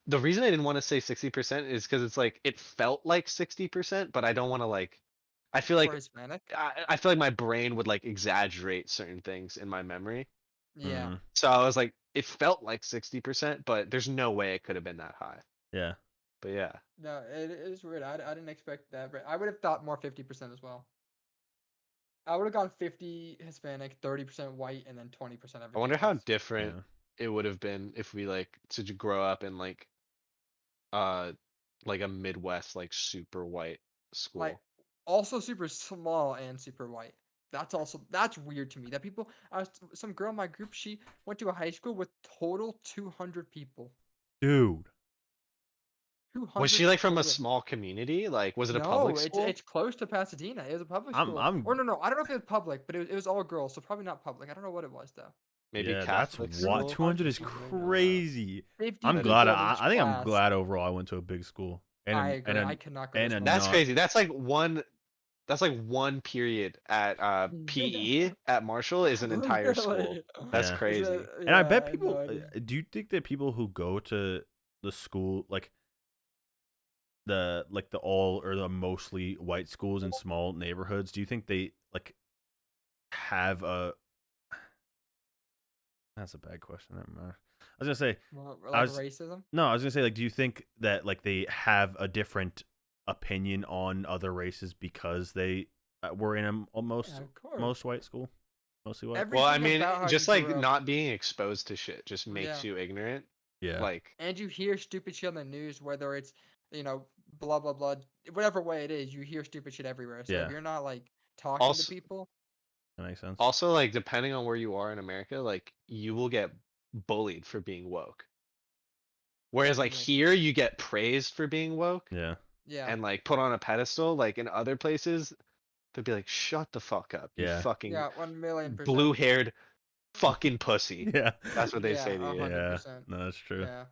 the reason I didn't want to say 60% is because it's like it felt like 60%, but I don't want to like. I feel For like Hispanic. I feel like my brain would like exaggerate certain things in my memory. Yeah. Mhm. So I was like, it felt like 60%, but there's no way it could have been that high. Yeah. But yeah. No, it is weird. I didn't expect that, but I would have thought more 50% as well. I would have gone 50 Hispanic, 30% white, and then 20% everything I wonder how else. different Yeah. it would have been if we like to grow up in like a Midwest like super white school. Like also super small and super white. That's weird to me. That people some girl in my group, she went to a high school with total 200 people. Dude. 200 Was she like from a total. small community? Like was it a No, public school? it's close to Pasadena. It was a public I'm- school. I'm- Or no, I don't know if it was public, but it was all girls, so probably not public. I don't know what it was though. Maybe Yeah, Catholic that's what school? 200 is I don't know. crazy. 50 I'm That glad. people in I each think I'm class. glad overall I went to a big school. And I a- agree. and a- I cannot go and to a small That's not- crazy. That's like one period at PE at Marshall is an entire school. Really? That's Yeah. crazy. And I bet had people. no idea. Do you think that people who go to the school the all or the mostly white schools in small neighborhoods, do you think they like have a? That's a bad question. Never mind. I was gonna say Like racism? no. I was gonna say like, do you think that like they have a different opinion on other races because they were in a Yeah, of course. most white school, mostly white? Every- Well, I Everything mean, about how just you like grew up. not being exposed to shit just makes Yeah. you ignorant. Yeah. Like, And you hear stupid shit on the news, whether it's, blah blah blah, whatever way it is, you hear stupid shit everywhere. So Yeah. if you're not like talking to also, people, That makes sense. also like depending on where you are in America, like you will get bullied for being woke. Whereas like Like- here, you get praised for being woke Yeah. yeah, and like put on a pedestal. Like in other places, they'd be like, "Shut the fuck up, you Yeah. fucking 1,000,000%. blue-haired fucking pussy." Yeah. That's what they Yeah, say to you. 100%. No, that's true. Yeah,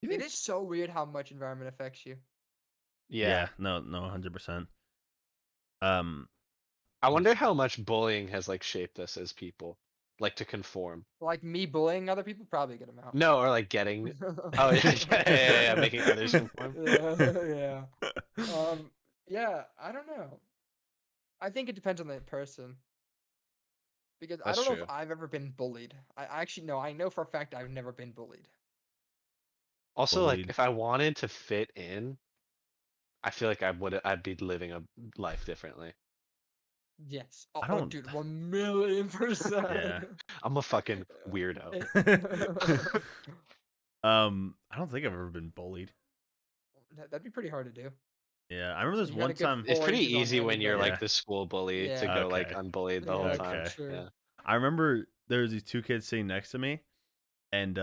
You it think- is so weird how much environment affects you. Yeah. No, 100%. I wonder how much bullying has like shaped us as people, like to conform. Like me bullying other people, probably a good amount. No, or like getting. Oh yeah, making others conform. yeah. Yeah, I don't know. I think it depends on the person. Because I That's don't know true. if I've ever been bullied. I actually no, I know for a fact I've never been bullied. Also, like Bullied. if I wanted to fit in, I feel like I'd be living a life differently. Yes. I Oh, don't- dude, 1,000,000%. Yeah. I'm a fucking weirdo. I don't think I've ever been bullied. That'd be pretty hard to do. Yeah, I remember this You gotta one get time. It's pretty Poison on easy when you're everybody. like the school bully to Yeah. go like Okay. unbullied the Yeah, whole okay. time. True. Yeah. I remember there was these two kids sitting next to me, and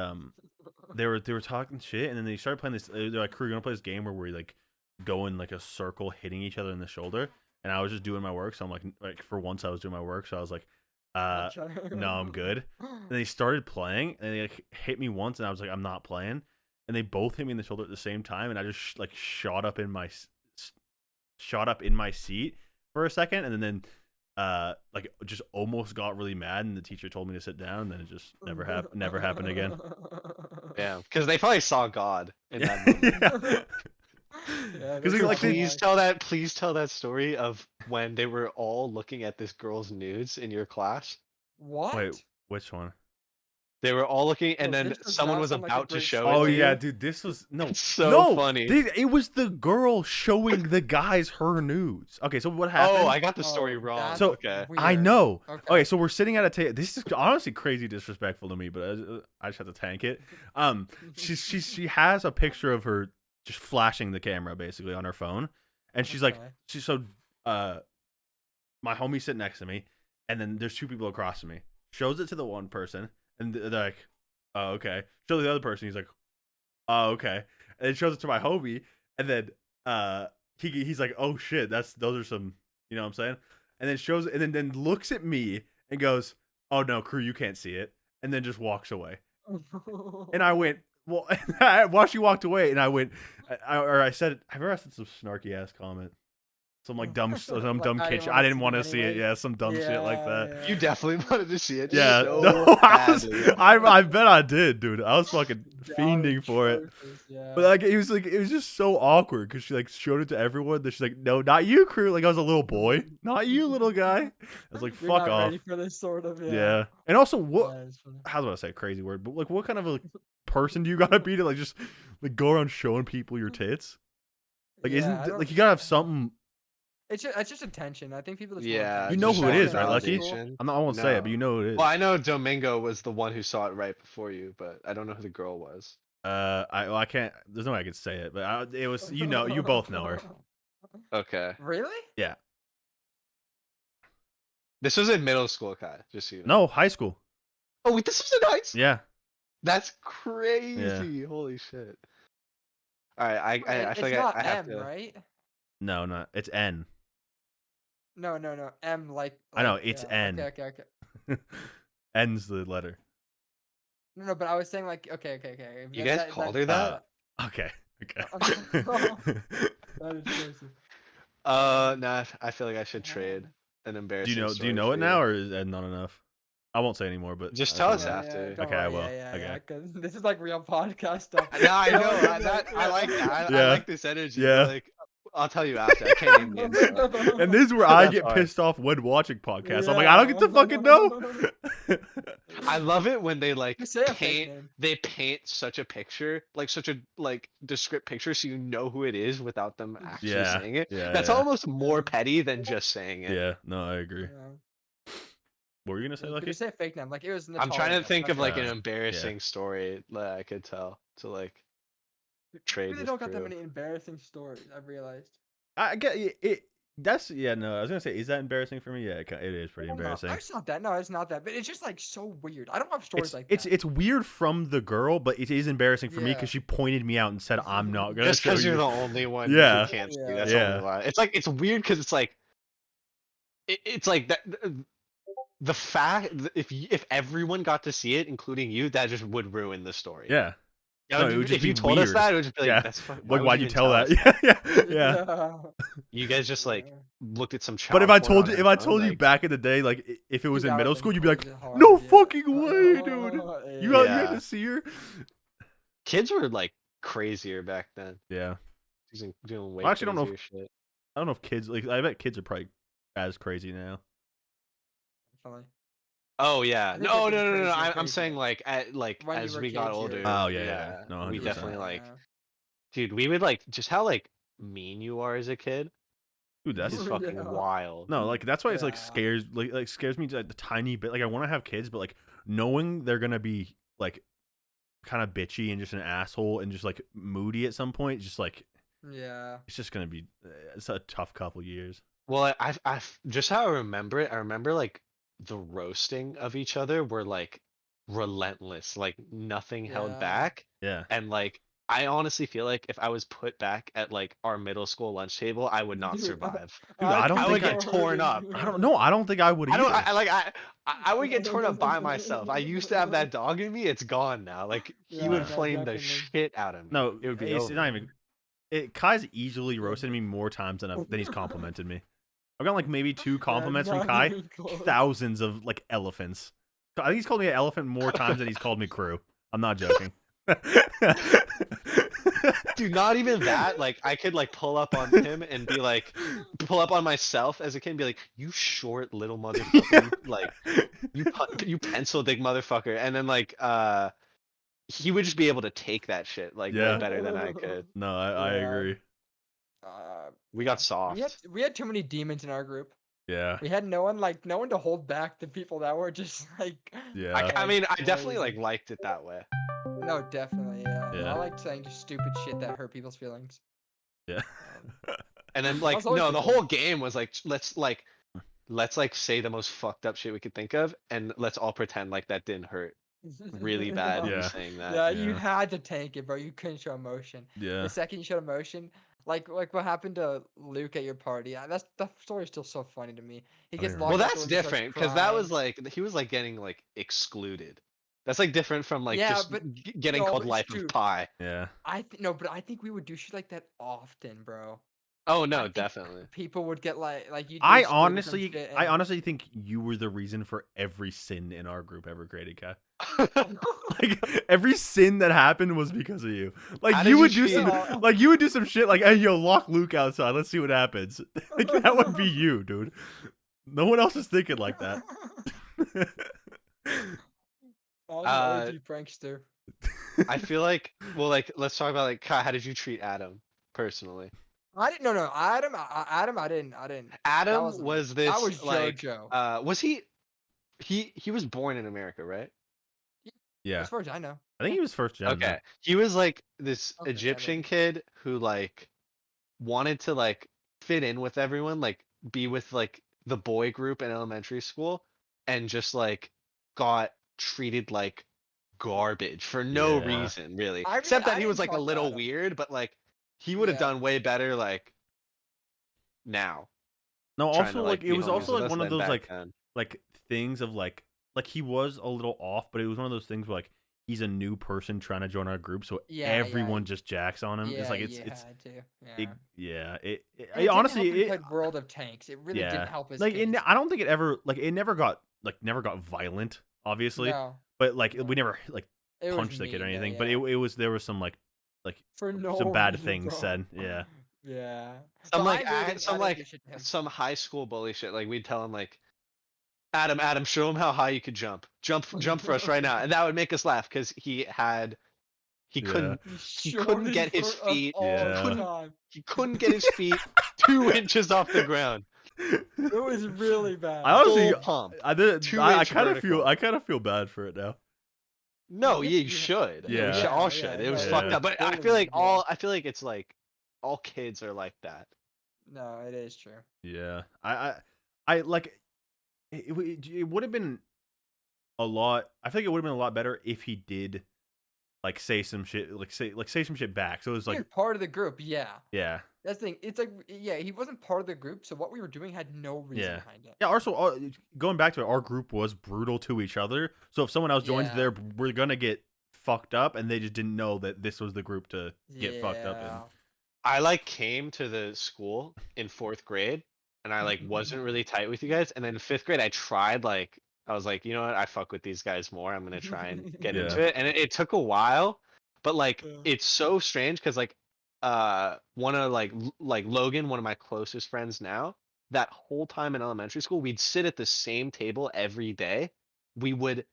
they were talking shit, and then they started playing this. They're like, "Crew, we're gonna play this game where we like go in like a circle, hitting each other in the shoulder." And I was just doing my work, so I'm like for once I was doing my work, so I was like, no, I'm good. And they started playing, and they like hit me once, and I was like, I'm not playing. And they both hit me in the shoulder at the same time, and I just like shot up in my seat for a second, and then like just almost got really mad, and the teacher told me to sit down, and then it just never happened again. Yeah, because they probably saw God in that moment. Yeah, Because that's like probably why. Please tell that story of when they were all looking at this girl's nudes in your class. What? Wait, which one? They were all looking, and Bro, then this does someone not was sound like a about to great show story. Oh it to yeah, you. dude, this was It's so no, funny. It was the girl showing the guys her nudes. Okay, so what happened? Oh, I got the story Oh, wrong. that's So, Okay. I weird. know. Okay. Okay, so we're sitting at a table. This is honestly crazy disrespectful to me, but I just have to tank it. She has a picture of her just flashing the camera basically on her phone, and she's like, Okay. my homie sitting next to me, and then there's two people across from me. Shows it to the one person, and they're like, "Oh, okay." Shows the other person. He's like, "Oh, okay." And then shows it to my homie, and then he's like, "Oh shit, those are some," you know what I'm saying? And then shows, and then looks at me and goes, "Oh no, crew, you can't see it," and then just walks away. And I went, well, while she walked away, and I went, I said, have you ever said some snarky ass comment? Some like dumb Like, kid. I I didn't didn't want want to to see see it it. anyways. Yeah, some dumb shit like that. You definitely wanted to see it. Yeah, so no, badly. I bet I did, dude. I was fucking fiending for it. Yeah. But like, it was just so awkward because she like showed it to everyone. Then she's like, "No, not you, crew." Like I was a little boy, not you, little guy. I was like, You're "Fuck not off." ready for this sort of. Yeah. And also, what? Yeah, it's funny. How do I say a crazy word? But like, what kind of a person do you gotta be to like just like go around showing people your tits? Like, Yeah, I isn't don't- like you gotta have something? It's just attention. I think people just Yeah, want You know just who it want is, right, Lucky? validation. I won't say it, but you know who it is. Well, I know Domingo was the one who saw it right before you, but I don't know who the girl was. I can't. There's no way I could say it, but it was. You both know her. Okay. Really? Yeah. This was in middle school, Kai. Just so you know. No, high school. Oh, wait, this was in high school. Yeah. That's crazy. Holy shit. All right, I It's feel like not I have M, to. right? No, not. It's N. No. M like. I know, like, it's yeah, N. Okay. N's the letter. No, but I was saying like okay. You guys called her that? Okay. Okay. That is crazy. Nah, I feel like I should trade an do embarrassing you know? Do you story know for it now, or is that not enough? I won't say anymore, but Just I tell think us I will. after. don't Okay, I worry, will. Yeah, Okay. because this is like real podcast stuff. No, I No know. one's gonna be I like that. I Yeah. like this energy. Yeah. But like, I'll tell you after. I can't name the info. And this is where I That's get hard. pissed off when watching podcasts. I'm like, I don't get to fucking know. I love it when they like Just say a fake paint. name. They paint such a picture, like such a like descript picture, so you know who it is without them actually Yeah. saying it. Yeah. That's yeah. almost more petty than just saying it. Yeah. No, I agree. Yeah. What were you gonna say, You Lucky? could say a fake name. Like it was I'm trying to Natalia. think of That's like an Yeah. embarrassing story that I could tell to like You trade really with don't got that crew. many embarrassing stories. I've realized. I get it. That's no. I was gonna say, is that embarrassing for me? Yeah, it is pretty Well, no, embarrassing. it's not that. No, it's not that. But it's just like so weird. I don't have stories It's like it's that. it's weird from the girl, but it is embarrassing for me Yeah. because she pointed me out and said, "I'm not gonna Just show because you're you." the only one Yeah. who can't see. Yeah. That's Yeah. only why. It's like it's weird because it's like it's like that the fact if everyone got to see it, including you, that just would ruin the story. Yeah. That No, would it would if just you be told us weird. that, it would just be like, Yeah. that's Like, why'd you even tell us that? Yeah. You guys just like Yeah. looked at some child But if I porn told on you, your if I phone, told you like, back in the day, like if it was in That middle would've school, been you'd be like, crazy hard, "No yeah. fucking way, dude! You got Yeah. to see her." kids were like crazier back then. Yeah. Doing way I actually don't know crazier shit. I don't know if kids like. I bet kids are probably as crazy now. Definitely. Oh yeah, think no, it's no, no, no, no. crazier, I'm crazier. saying like like When you as were we got kids, older. yeah. Oh, yeah. No, we 100%. definitely like, Yeah. dude, we would like just how like mean you are as a kid Dude, that's is fucking Yeah. wild. no, like that's why it's like Yeah. scares me just a tiny bit. Like I want to have kids, but like knowing they're gonna be like kind of bitchy and just an asshole and just like moody at some point, just like Yeah. it's just gonna be it's a tough couple years. Well, I just how I remember it. I remember like the roasting of each other were like relentless, like nothing held Yeah. back, Yeah, and like I honestly feel like if I was put back at like our middle school lunch table, I would not Dude, survive. Dude, I don't I would think get torn up. I don't know. I don't think I would I either. don't. I like. I would get torn up by myself. I used to have that dog in me. It's gone now. Like he Yeah, would no, flame the definitely. shit out of me. No, it would be it's over. not even. Kai's easily roasted me more times than he's complimented me. I've got like maybe 2 compliments from not Kai, even close. thousands of like elephants. I think he's called me an elephant more times than he's called me crew. I'm not joking. Dude, not even that. Like I could like pull up on him and be like, pull up on myself as a kid and be like, "You short little motherfucker, you pencil dick motherfucker," and then like he would just be able to take that shit like Yeah. way better than I could. No, I Yeah. agree. We got soft. We had too many demons in our group. Yeah, We had no one to hold back the people that were just like. yeah. I mean, I definitely like crazy. liked it that way. No, definitely, yeah. Yeah. I like saying just stupid shit that hurt people's feelings. Yeah. And then like was always no, the the goal. whole game was like let's like say the most fucked up shit we could think of, and let's all pretend like that didn't hurt really bad. Yeah. Me saying that. Yeah, you Yeah. had to tank it, bro. You couldn't show emotion. Yeah. The second you showed emotion, like what happened to Luke at your party, that story is still so funny to me. He I gets don't locked Well, out that's the room and starts different because that was crying. like he was like getting like excluded. That's like different from like Yeah, just but getting no, called it's Life true. of Pi. Yeah. No, but I think we would do shit like that often, bro. Oh I no, think definitely. People would get like you. I honestly think you were the reason for every sin in our group ever created, Kai. Like every sin that happened was because of you. Like How you did would you do some cheat? like you would do some shit like, "Hey, yo, lock Luke outside. Let's see what happens." Like that would be you, dude. No one else is thinking like that. I was an OG prankster. I feel like like let's talk about like Kai, how did you treat Adam personally? I didn't. No. Adam. I didn't. Adam was- was this that was like JoJo. was he was born in America, right? Yeah. As far as I know. I think he was first gen. Okay. He was like this Okay, Egyptian maybe. kid who like wanted to like fit in with everyone, like be with like the boy group in elementary school, and just like got treated like garbage for no Yeah. reason, really. I Except really- that I he was didn't like a talk to little Adam. weird, but like he would have Yeah. done way better like now. No, trying also to, like be it was homies also with like us one of than those back then. like things of like he was a little off, but it was one of those things where like he's a new person trying to join our group, so Yeah, everyone just jacks on him. Yeah, It's like you it's had to. Yeah. it, yeah. And it honestly didn't help we it played World of Tanks. It really yeah didn't help us. like I don't think it ever like it never got never got violent, obviously, No, but like no. we never like It was punched the kid or mean, though, anything. But yeah. it was there was some like For no some bad reason, things bro. said. Yeah. Yeah. Some But like I didn't do shit to him. some high school bully shit. Like we'd tell him like, Adam, show him how high you could jump. Jump for us right now, and that would make us laugh because he Yeah. couldn't He's he couldn't shorting get his for us feet all the Yeah. time. he couldn't get his feet 2 inches off the ground. It was really bad. I honestly, Full pump. I did. 2-inch kind of vertical. feel bad for it now. No, Yeah, you yeah. should. Yeah. We all Yeah, should. yeah, It was no, fucked yeah. up. But I feel totally, like yeah. I feel like it's like all kids are like that. No, it is true. Yeah. I like it would have been a lot. I think it would have been a lot better if he did like say some shit, say some shit back. So it was He like, was part of the group, yeah. yeah. That's the thing. It's like, yeah, he wasn't part of the group, so what we were doing had no reason Yeah. behind it. Yeah, also, going back to it, our group was brutal to each other. So if someone else joins Yeah. there, we're going to get fucked up, and they just didn't know that this was the group to get fucked up in. Yeah. I like came to the school in 4th grade and I like wasn't really tight with you guys. And then in 5th grade I tried like I was like, you know what, I fuck with these guys more. I'm gonna try and get Yeah. into it. And it took a while, but like Yeah. it's so strange because like one of like Logan, one of my closest friends now, that whole time in elementary school, we'd sit at the same table every day. We would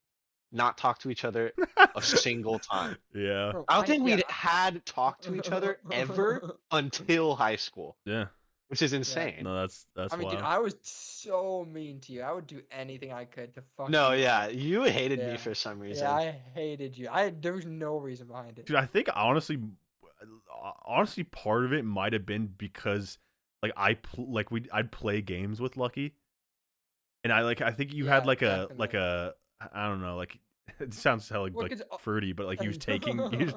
not talk to each other a single time. Yeah. Bro, I don't think yeah. we'd had talked to each other ever until high school, Yeah. which is insane. No, that's I mean, wild. dude, I was so mean to you. I would do anything I could to fuck No, you yeah, up. you hated me Yeah. for some reason. Yeah, I hated you. there was no reason behind it. Dude, I think honestly, part of it might have been because like I'd play games with Lucky, and I think you had Yeah, like definitely. a I don't know, like it sounds hella Well, like 'cause, fruity, but like he was I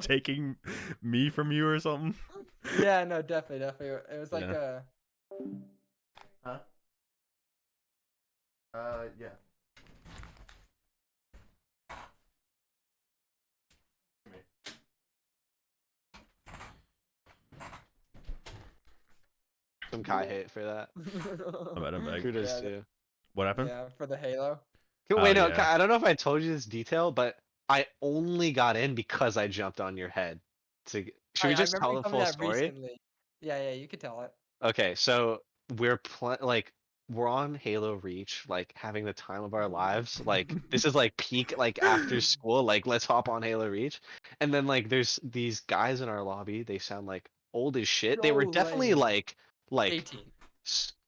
taking me from you or something. Yeah, no, definitely. It was like Yeah. a. Huh? Yeah. Some Kai hate for that. I'm back. Kudos Yeah, to you. What happened? Yeah, for the Halo. Wait, no, yeah. Kai, I don't know if I told you this detail, but I only got in because I jumped on your head. Should we just I remember tell you the told me full that story? recently. Yeah, you could tell it. Okay, so we're on Halo Reach, like having the time of our lives. Like this is like peak, like after school, like let's hop on Halo Reach. And then like there's these guys in our lobby. They sound like old as shit. They were So definitely lame. like 18.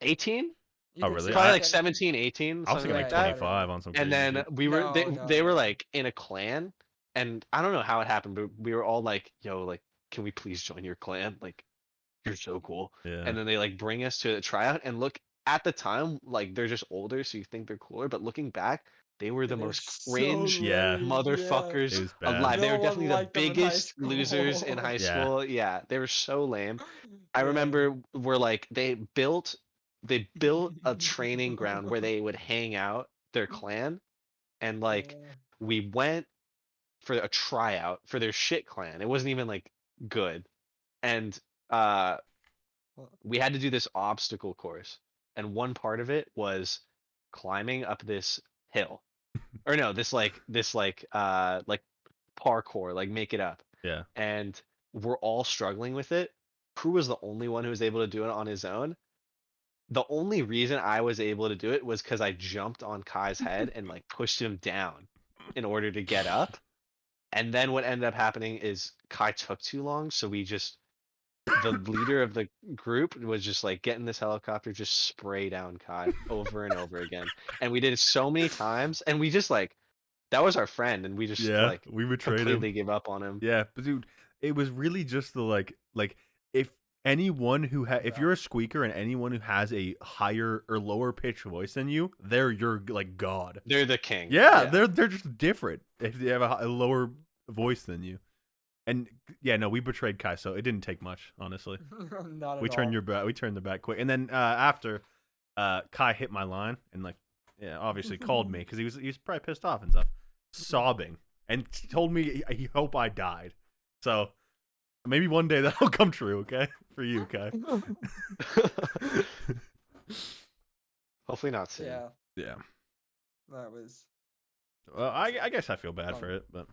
18, You Oh, can really? say probably like 17. 17, 18, I was something thinking like like that. 25 on some And crazy then shit. we were No, they were no. like in a clan, and I don't know how it happened, but we were all like, "Yo, like, can we please join your clan? Like, you're so cool." Yeah. And then they like bring us to the tryout, and look at the time, like they're just older, so you think they're cooler, but looking back, they were the They were most so cringe Yeah. lame, motherfuckers It was bad. alive. They No were one definitely the liked them in high biggest losers in school. high Yeah. school. Yeah, they were so lame. I Yeah. remember we're like they built a training ground where they would hang out their clan, and like Yeah. we went for a tryout for their shit clan. It wasn't even like good. And we had to do this obstacle course, and one part of it was climbing up this hill. Or no, this parkour, like make it up. Yeah. And we're all struggling with it. Crew was the only one who was able to do it on his own. The only reason I was able to do it was because I jumped on Kai's head and like pushed him down in order to get up. And then what ended up happening is Kai took too long, so the leader of the group was just like get in this helicopter, just spray down Kai over and over again. And we did it so many times, and we just like that was our friend, and we just Yeah. like We betrayed completely him. give up on him. Yeah, but dude, it was really just the like if anyone who if Yeah. you're a squeaker and anyone who has a higher or lower pitched voice than you, they're your like god. They're the king. Yeah, Yeah. they're just different if they have a lower voice than you. And yeah, no, we betrayed Kai, so it didn't take much, honestly. Not at We turned all. we turned the back quick, and then after Kai hit my line and like obviously called me because he was probably pissed off and stuff, sobbing, and told me he hope I died. So maybe one day that'll come true, okay, for you, Kai. Hopefully not soon. Yeah. Yeah. That was. Well, I guess I feel bad for Funny. it, but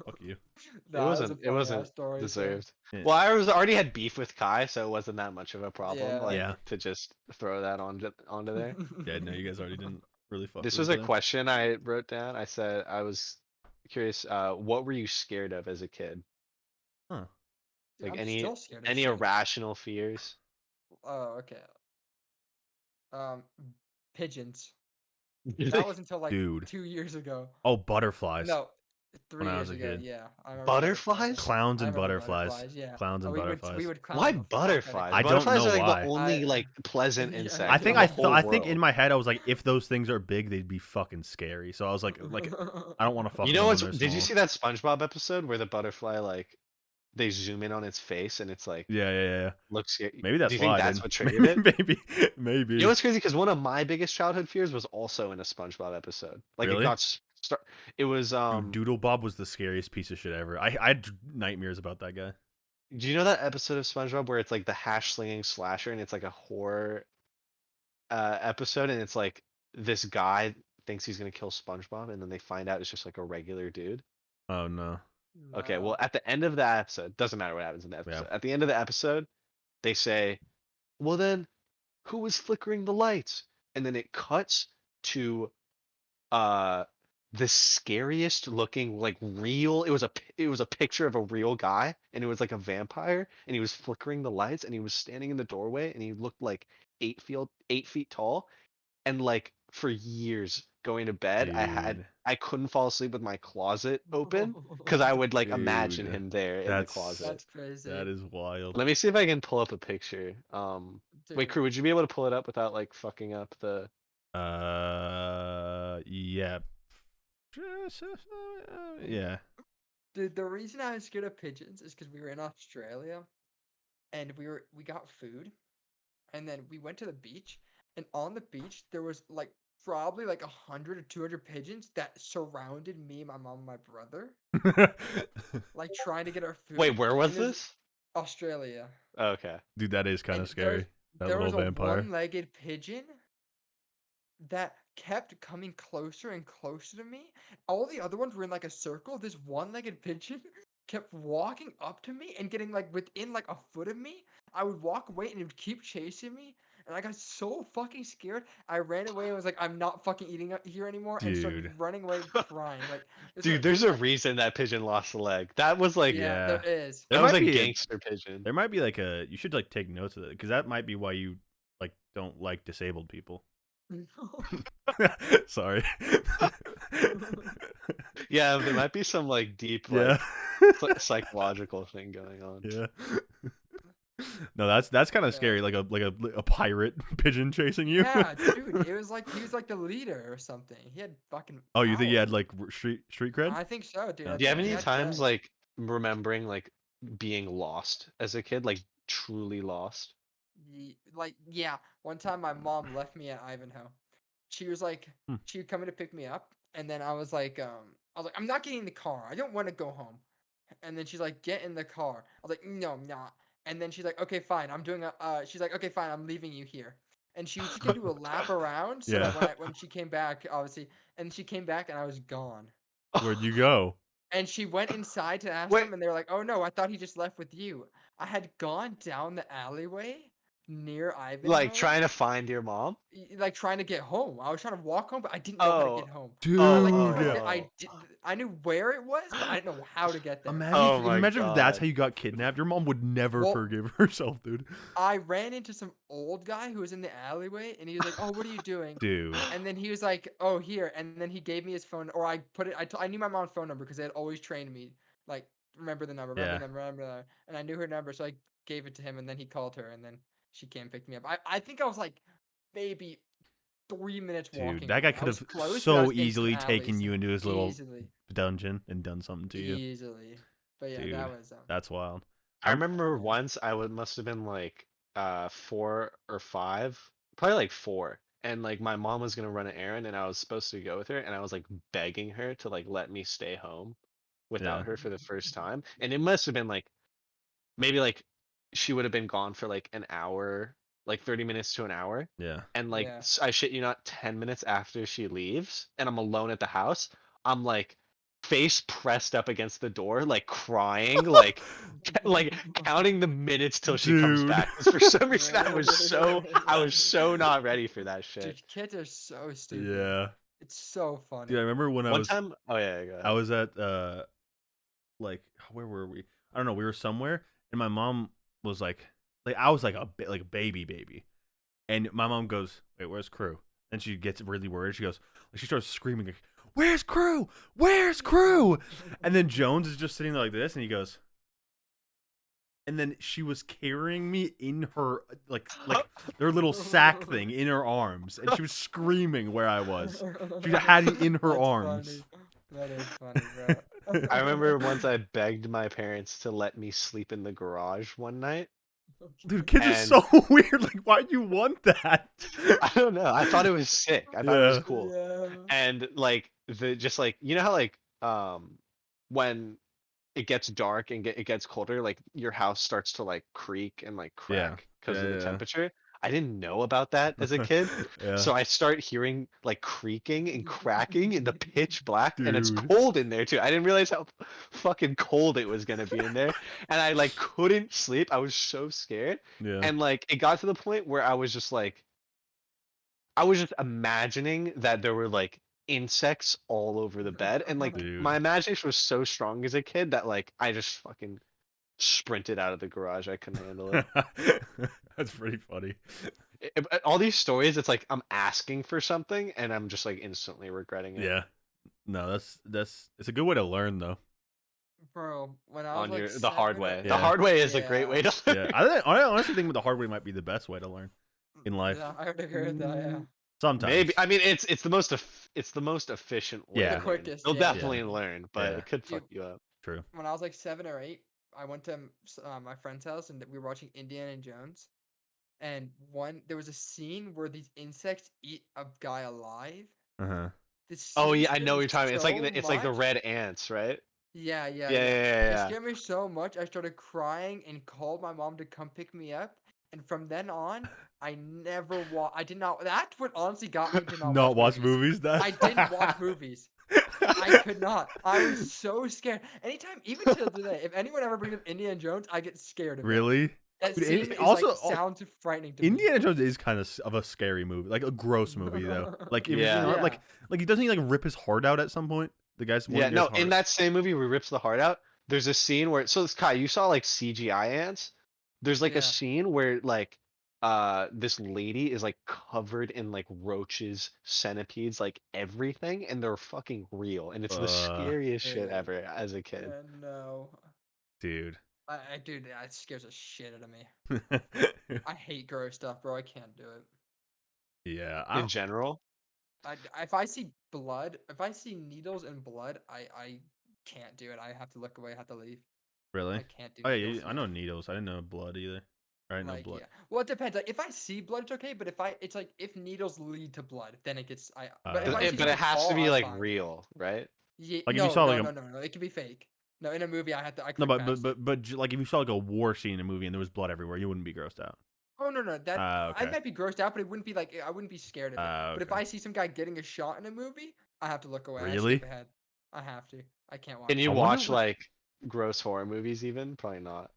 fuck you. It Nah, it was a wasn't. It funny wasn't ass story. So. deserved. Yeah. Well, I was already had beef with Kai, so it wasn't that much of a problem. Yeah. Like Yeah. to just throw that onto there. Yeah, no, you guys already didn't really fuck This with was each a other. question I wrote down. I said I was curious. What were you scared of as a kid? Huh. Dude, Like I'm still scared of any shit. irrational fears? Oh, okay. Pigeons. That was until like Dude. 2 years ago. Oh, butterflies. No, When 3 I years was a ago. kid. Yeah, I remember Butterflies? Clowns I and remember butterflies. Yeah. Clowns and we butterflies. would clown Why the fuck out of butterflies? I don't Butterflies know are like why. the only like pleasant Yeah, insect I think in the whole I think in world. my head I was like, if those things are big, they'd be fucking scary. So I was like I don't want to fuck You with know them when what's? they're Did you small. see that SpongeBob episode where the butterfly like they zoom in on its face and it's like Yeah. looks scary? Maybe Do that's you think why. that's Then. what triggered it? Maybe. You know what's crazy? Because one of my biggest childhood fears was also in a SpongeBob episode. Like it Really? got start. It was Dude, Doodle Bob was the scariest piece of shit ever. I had nightmares about that guy. Do you know that episode of SpongeBob where it's like the hash slinging slasher and it's like a horror episode and it's like this guy thinks he's gonna kill SpongeBob and then they find out it's just like a regular dude. Oh no. Okay, No. well at the end of that episode, doesn't matter what happens in the episode. At the end of the episode, they say, "Well then, who was flickering the lights?" And then it cuts to uh the scariest looking like real it was a picture of a real guy and it was like a vampire and he was flickering the lights and he was standing in the doorway and he looked like 8 feet tall and like for years going to bed Dude. I couldn't fall asleep with my closet open because I would like imagine Dude, him there in the that's closet. That's crazy. That is wild. Let me see if I can pull up a picture. Wait, Dude. crew, would you be able to pull it up without like fucking up the Yeah. Yeah. Dude, the reason I was scared of pigeons is because we were in Australia, and we got food, and then we went to the beach, and on the beach there was like probably like 100 or 200 pigeons that surrounded me, my mom, and my brother, like trying to get our food. Wait, where was And there's this? Australia. Okay. Dude, that is kind And of scary. That there was little a vampire. one-legged pigeon that kept coming closer and closer to me. All the other ones were in like a circle. This one-legged pigeon kept walking up to me and getting like within like a foot of me. I would walk away and it would keep chasing me. And I got so fucking scared. I ran away and was like, I'm not fucking eating here anymore. And started Dude. running away crying. Like, Dude, there's a reason that pigeon lost a leg. That was like yeah, there is. that There was might a be gangster pigeon. There might be like you should like take notes of it because that might be why you like don't like disabled people. Sorry. Yeah, there might be some like deep Yeah. like psychological thing going on. Yeah. No, that's kind of Yeah. scary. Like a pirate pigeon chasing you. Yeah, dude, it was like he was like the leader or something. He had fucking. Oh, you think he had powers. like street cred? I think so, dude. Yeah. Do you have He any had times dreads. like remembering like being lost as a kid, like truly lost? Like, yeah, one time my mom left me at Ivanhoe. She was like, Hmm. she would come in to pick me up, and then I was like, I'm not getting in the car. I don't want to go home. And then she's like, get in the car. I was like, no, I'm not. And then she's like, okay, fine. I'm doing she's like, okay, fine. I'm leaving you here. And she was just gonna do a lap around so Yeah. that when she came back, obviously, and she came back and I was gone. Where'd you go? And she went inside to ask Wait. them, and they were like, "Oh no, I thought he just left with you." I had gone down the alleyway near Ivanhoe, Like trying to find your mom? like trying to get home. I was trying to walk home, but I didn't know how to get home. Dude. I like Oh, knew no. that I knew where it was, but I didn't know how to get there. Imagine, Oh my imagine if that's God. how you got kidnapped. Your mom would never Well- forgive herself, dude. I ran into some old guy who was in the alleyway, and he was like, "Oh, what are you doing?" Dude. And then he was like, "Oh, here." And then he gave me his phone, or I put it. I knew my mom's phone number because they had always trained me, like, remember the number, remember Yeah. the number, remember the number. And I knew her number, so I gave it to him, and then he called her, and then she came and picked me up. I think I was like maybe 3 minutes walking. Dude, that guy away. I could was have close, but I so was in some easily taken alleys. you into his little Easily, dungeon and done something to you. easily. But yeah, Dude, that was That's wild. I remember once must have been like 4 or 5, probably like 4. And like my mom was gonna run an errand and I was supposed to go with her and I was like begging her to like let me stay home without Yeah. her for the first time. And it must have been like maybe like she would have been gone for like an hour like 30 minutes to an hour. Yeah. And like Yeah. I shit you not, 10 minutes after she leaves and I'm alone at the house, I'm like face pressed up against the door, like crying, like like counting the minutes till she comes Dude. back. 'Cause for some reason I was so not ready for that shit. Dude, kids are so stupid. Yeah. It's so funny. Dude, I remember when One time, oh yeah, go I ahead. was at like where were we? I don't know. We were somewhere, and my mom was like I was like like a baby, and my mom goes, "Wait, where's Crew?" And she gets really worried. She goes, she starts screaming, like, "Where's Crew? Where's Crew?" And then Jones is just sitting there like this, and he goes, and then she was carrying me in her like their little sack thing in her arms, and she was screaming where I was. She had me in her That's arms. funny. That is funny, bro. I remember once I begged my parents to let me sleep in the garage one night. Dude, kids are And- so weird. Like, why'd you want that? I don't know. I thought it was sick. I thought it was Yeah. cool. Yeah. And like just like you know how like when it gets dark and it gets colder, like your house starts to like creak and like Yeah. crack because Yeah, of the yeah. temperature. I didn't know about that as a kid. Yeah. So I start hearing like creaking and cracking in the pitch black, and it's Dude. cold in there too. I didn't realize how fucking cold it was gonna be in there, and I like couldn't sleep. I was so scared, Yeah. and like it got to the point where I was just like, I was just imagining that there were like insects all over the bed, and like Dude. my imagination was so strong as a kid that like I just fucking sprinted out of the garage. I couldn't handle it. That's pretty funny. All these stories, it's like I'm asking for something and I'm just like instantly regretting it. Yeah. No, that's it's a good way to learn though. Bro, when I was On like your the hard 7 or way. Yeah. The hard way is a great way to learn. Yeah. I honestly think the hard way might be the best way to learn in life. Yeah, I would agree with that, yeah. Sometimes. Maybe I mean it's the most it's the most efficient way. Yeah. to The learn. quickest, You'll yeah. definitely learn, but Yeah. it could fuck Dude, you up. True. when I was like 7 or 8, I went to my friend's house and we were watching Indiana Jones. And there was a scene where these insects eat a guy alive. Uh-huh. This Oh scene yeah, I scared know me what you're talking about. so It's like the much. red ants, right? Yeah, yeah, Yeah, yeah. yeah, yeah, It yeah. scared me so much, I started crying and called my mom to come pick me up. And from then on, I never I did not. That's what honestly got me to Not watch movies. That I didn't watch movies. I could not. I was so scared. Anytime, even to today, if anyone ever brings up Indiana Jones, I get scared of it. Really? That Dude, scene is also- like sounds frightening to me. Indiana Jones is kind of a scary movie, like a gross movie though. Like if Yeah. you know, Yeah. like he doesn't he like rip his heart out at some point? The guy's one Yeah, guy's no, heart. in that same movie where he rips the heart out, there's a scene where so Kai, you saw like CGI ants. There's like Yeah. a scene where like this lady is like covered in like roaches, centipedes, like everything, and they're fucking real, and it's the scariest shit Yeah. ever as a kid. Yeah, no. Dude. Dude, that scares the shit out of me. I hate gross stuff, bro. I can't do it. Yeah. In general, If I see blood, if I see needles and blood, I can't do it. I have to look away. I have to leave. Really? I can't do Oh yeah, needles. I know needles. I didn't know blood either. I didn't know Like, blood. yeah. Well, it depends. Like, if I see blood, it's okay. But it's like if needles lead to blood, then it gets. But if I see but it something has to fall, be I'm like fine. real, right? Yeah, Like, if you no, saw, no, like, no, no, no. It can be fake. No, in a movie, I No, click but past. like if you saw like a war scene in a movie and there was blood everywhere, you wouldn't be grossed out. Oh no, that Okay. I might be grossed out, but it wouldn't be like I wouldn't be scared of it. But if Okay. I see some guy getting a shot in a movie, I have to look away. I Really? skip ahead. I have to. I can't watch. Can it. you I wonder watch what- like gross horror movies even? Probably not.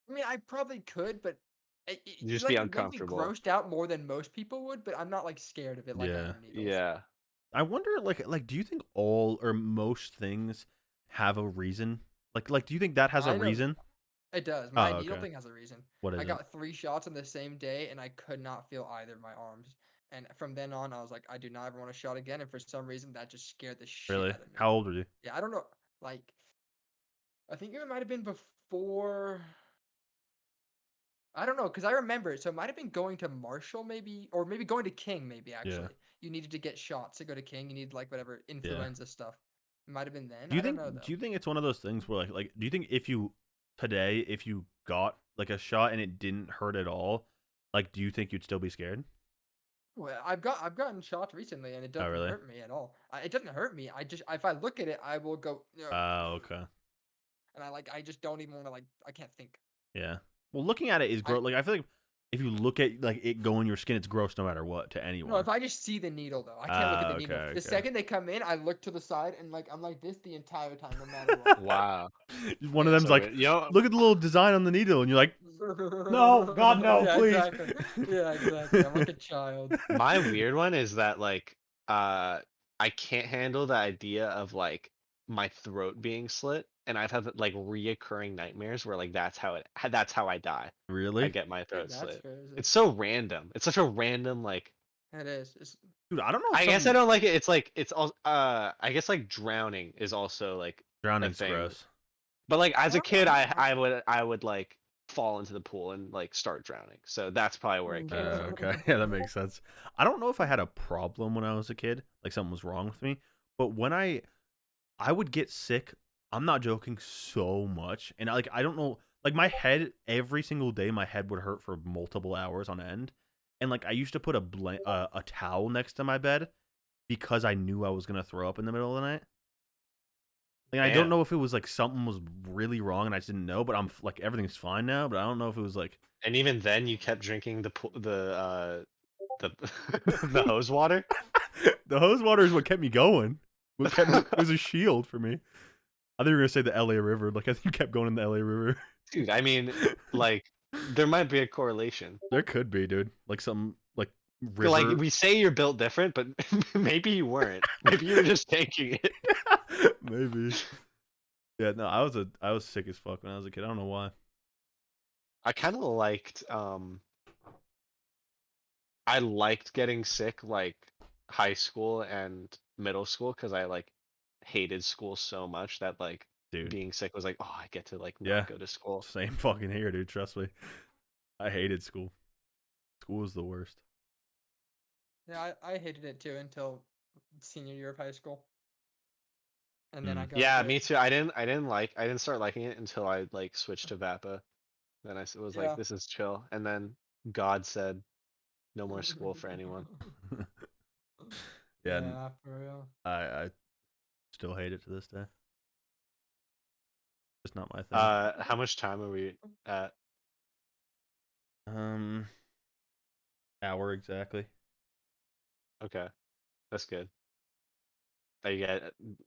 I mean, I probably could, but You just like, be it make me uncomfortable. grossed out more than most people would. But I'm not like scared of it like I Yeah. am needles. Yeah. I wonder like do you think all or most things have a reason? Like do you think that has a I know- reason? It does. My Oh, needle okay. thing has a reason. What is I it? got 3 shots on the same day, and I could not feel either of my arms. And from then on, I was like, I do not ever want a shot again. And for some reason, that just scared the shit Really? out of me. How old were you? Yeah, I don't know. Like, I think it might have been before. I don't know, because I remember it. So it might have been going to Marshall, maybe, or maybe going to King, maybe, actually. You needed to get shots to go to King. You need, like, whatever, influenza stuff. It might have been then. Do you I think don't know, though. do you think it's one of those things where like do you think if you got like a shot and it didn't hurt at all, like do you think you'd still be scared? Well, I've gotten shots recently, and it doesn't really? hurt me at all. It doesn't hurt me. I just if I look at it, I will go. Oh, okay. And I just don't even want to I can't think. Yeah. Well, looking at it is gross. Like I feel like if you look at like it go in your skin, it's gross no matter what to anyone. No, if I just see the needle though, I can't look at the needle. Okay, The okay. second they come in, I look to the side and like I'm like this the entire time, no matter what. Wow. One of them's So like, weird. You know, look at the little design on the needle, and you're like, no, God, no, Yeah, please. Exactly. Yeah, exactly. I'm like a child. my weird one is that like I can't handle the idea of like my throat being slit, and I've had like reoccurring nightmares where like that's how I die. I Really? get my throat That's slit. fair. It's so random. It's such a random like. It is. It's, Dude, I don't know. I guess I don't like it. It's like it's all. I guess like drowning is also like a Drowning's thing. gross. But like as a kid, I I would like fall into the pool and like start drowning. So that's probably where it came from. Okay, yeah, that makes sense. I don't know if I had a problem when I was a kid, like something was wrong with me, but when I would get sick, I'm not joking, so much, and I don't know, like my head every single day, my head would hurt for multiple hours on end, and like I used to put a towel next to my bed because I knew I was gonna throw up in the middle of the night. Like, I don't Damn. know if it was like something was really wrong and I just didn't know, but I'm like everything's fine now. But I don't know if it was like And even then, you kept drinking the the hose water. the hose water is what kept me going. What kept me, it was a shield for me. I thought you were gonna say the LA River. Like I think you kept going in the LA River. Dude, I mean, like there might be a correlation. There could be, dude. Like some like river. Like we say you're built different, but maybe you weren't. Maybe you were just taking it. Maybe. Yeah, no, I was sick as fuck when I was a kid. I don't know why. I kind of liked I liked getting sick like high school and middle school because I like hated school so much that like Dude. being sick was like, oh, I get to like Yeah. not go to school. Same fucking here, dude. Trust me. I hated school. School was the worst. yeah, I hated it too until senior year of high school. And then I got Yeah, it. me too. I didn't start liking it until I like switched to Vappa. Then was Yeah. like, this is chill. And then God said, no more school for anyone. Yeah, Yeah, for real. I still hate it to this day. Just not my thing. How much time are we at? Hour exactly. Okay, that's good. Are you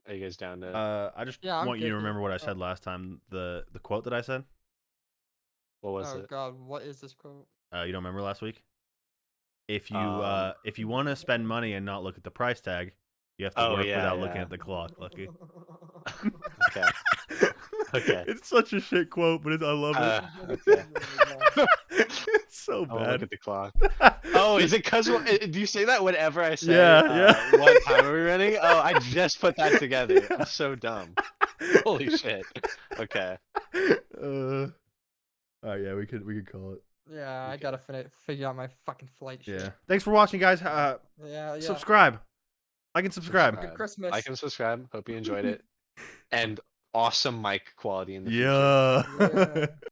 guys down to? I just Yeah, I'm want you good, to dude. remember what I said last time. The quote that I said. What was Oh it? God, what is this quote? You don't remember last week? If you Um, if you want to spend money and not look at the price tag, you have to Oh, work yeah, without looking yeah. at the clock, Lucky. Okay. Okay. It's such a shit quote, but I love it. Okay. It's so I won't look bad. at the clock. Oh, is it because do you say that whenever I say Yeah. what time are we running? Oh, I just put that together. I'm so dumb. Holy shit. Okay. Oh yeah, we could call it. Yeah, I gotta figure out my fucking flight shit. Yeah. Thanks for watching, guys. Yeah. Subscribe. I can subscribe. Good Christmas. Like and subscribe. Hope you enjoyed it. And awesome mic quality in the future. Yeah. Yeah.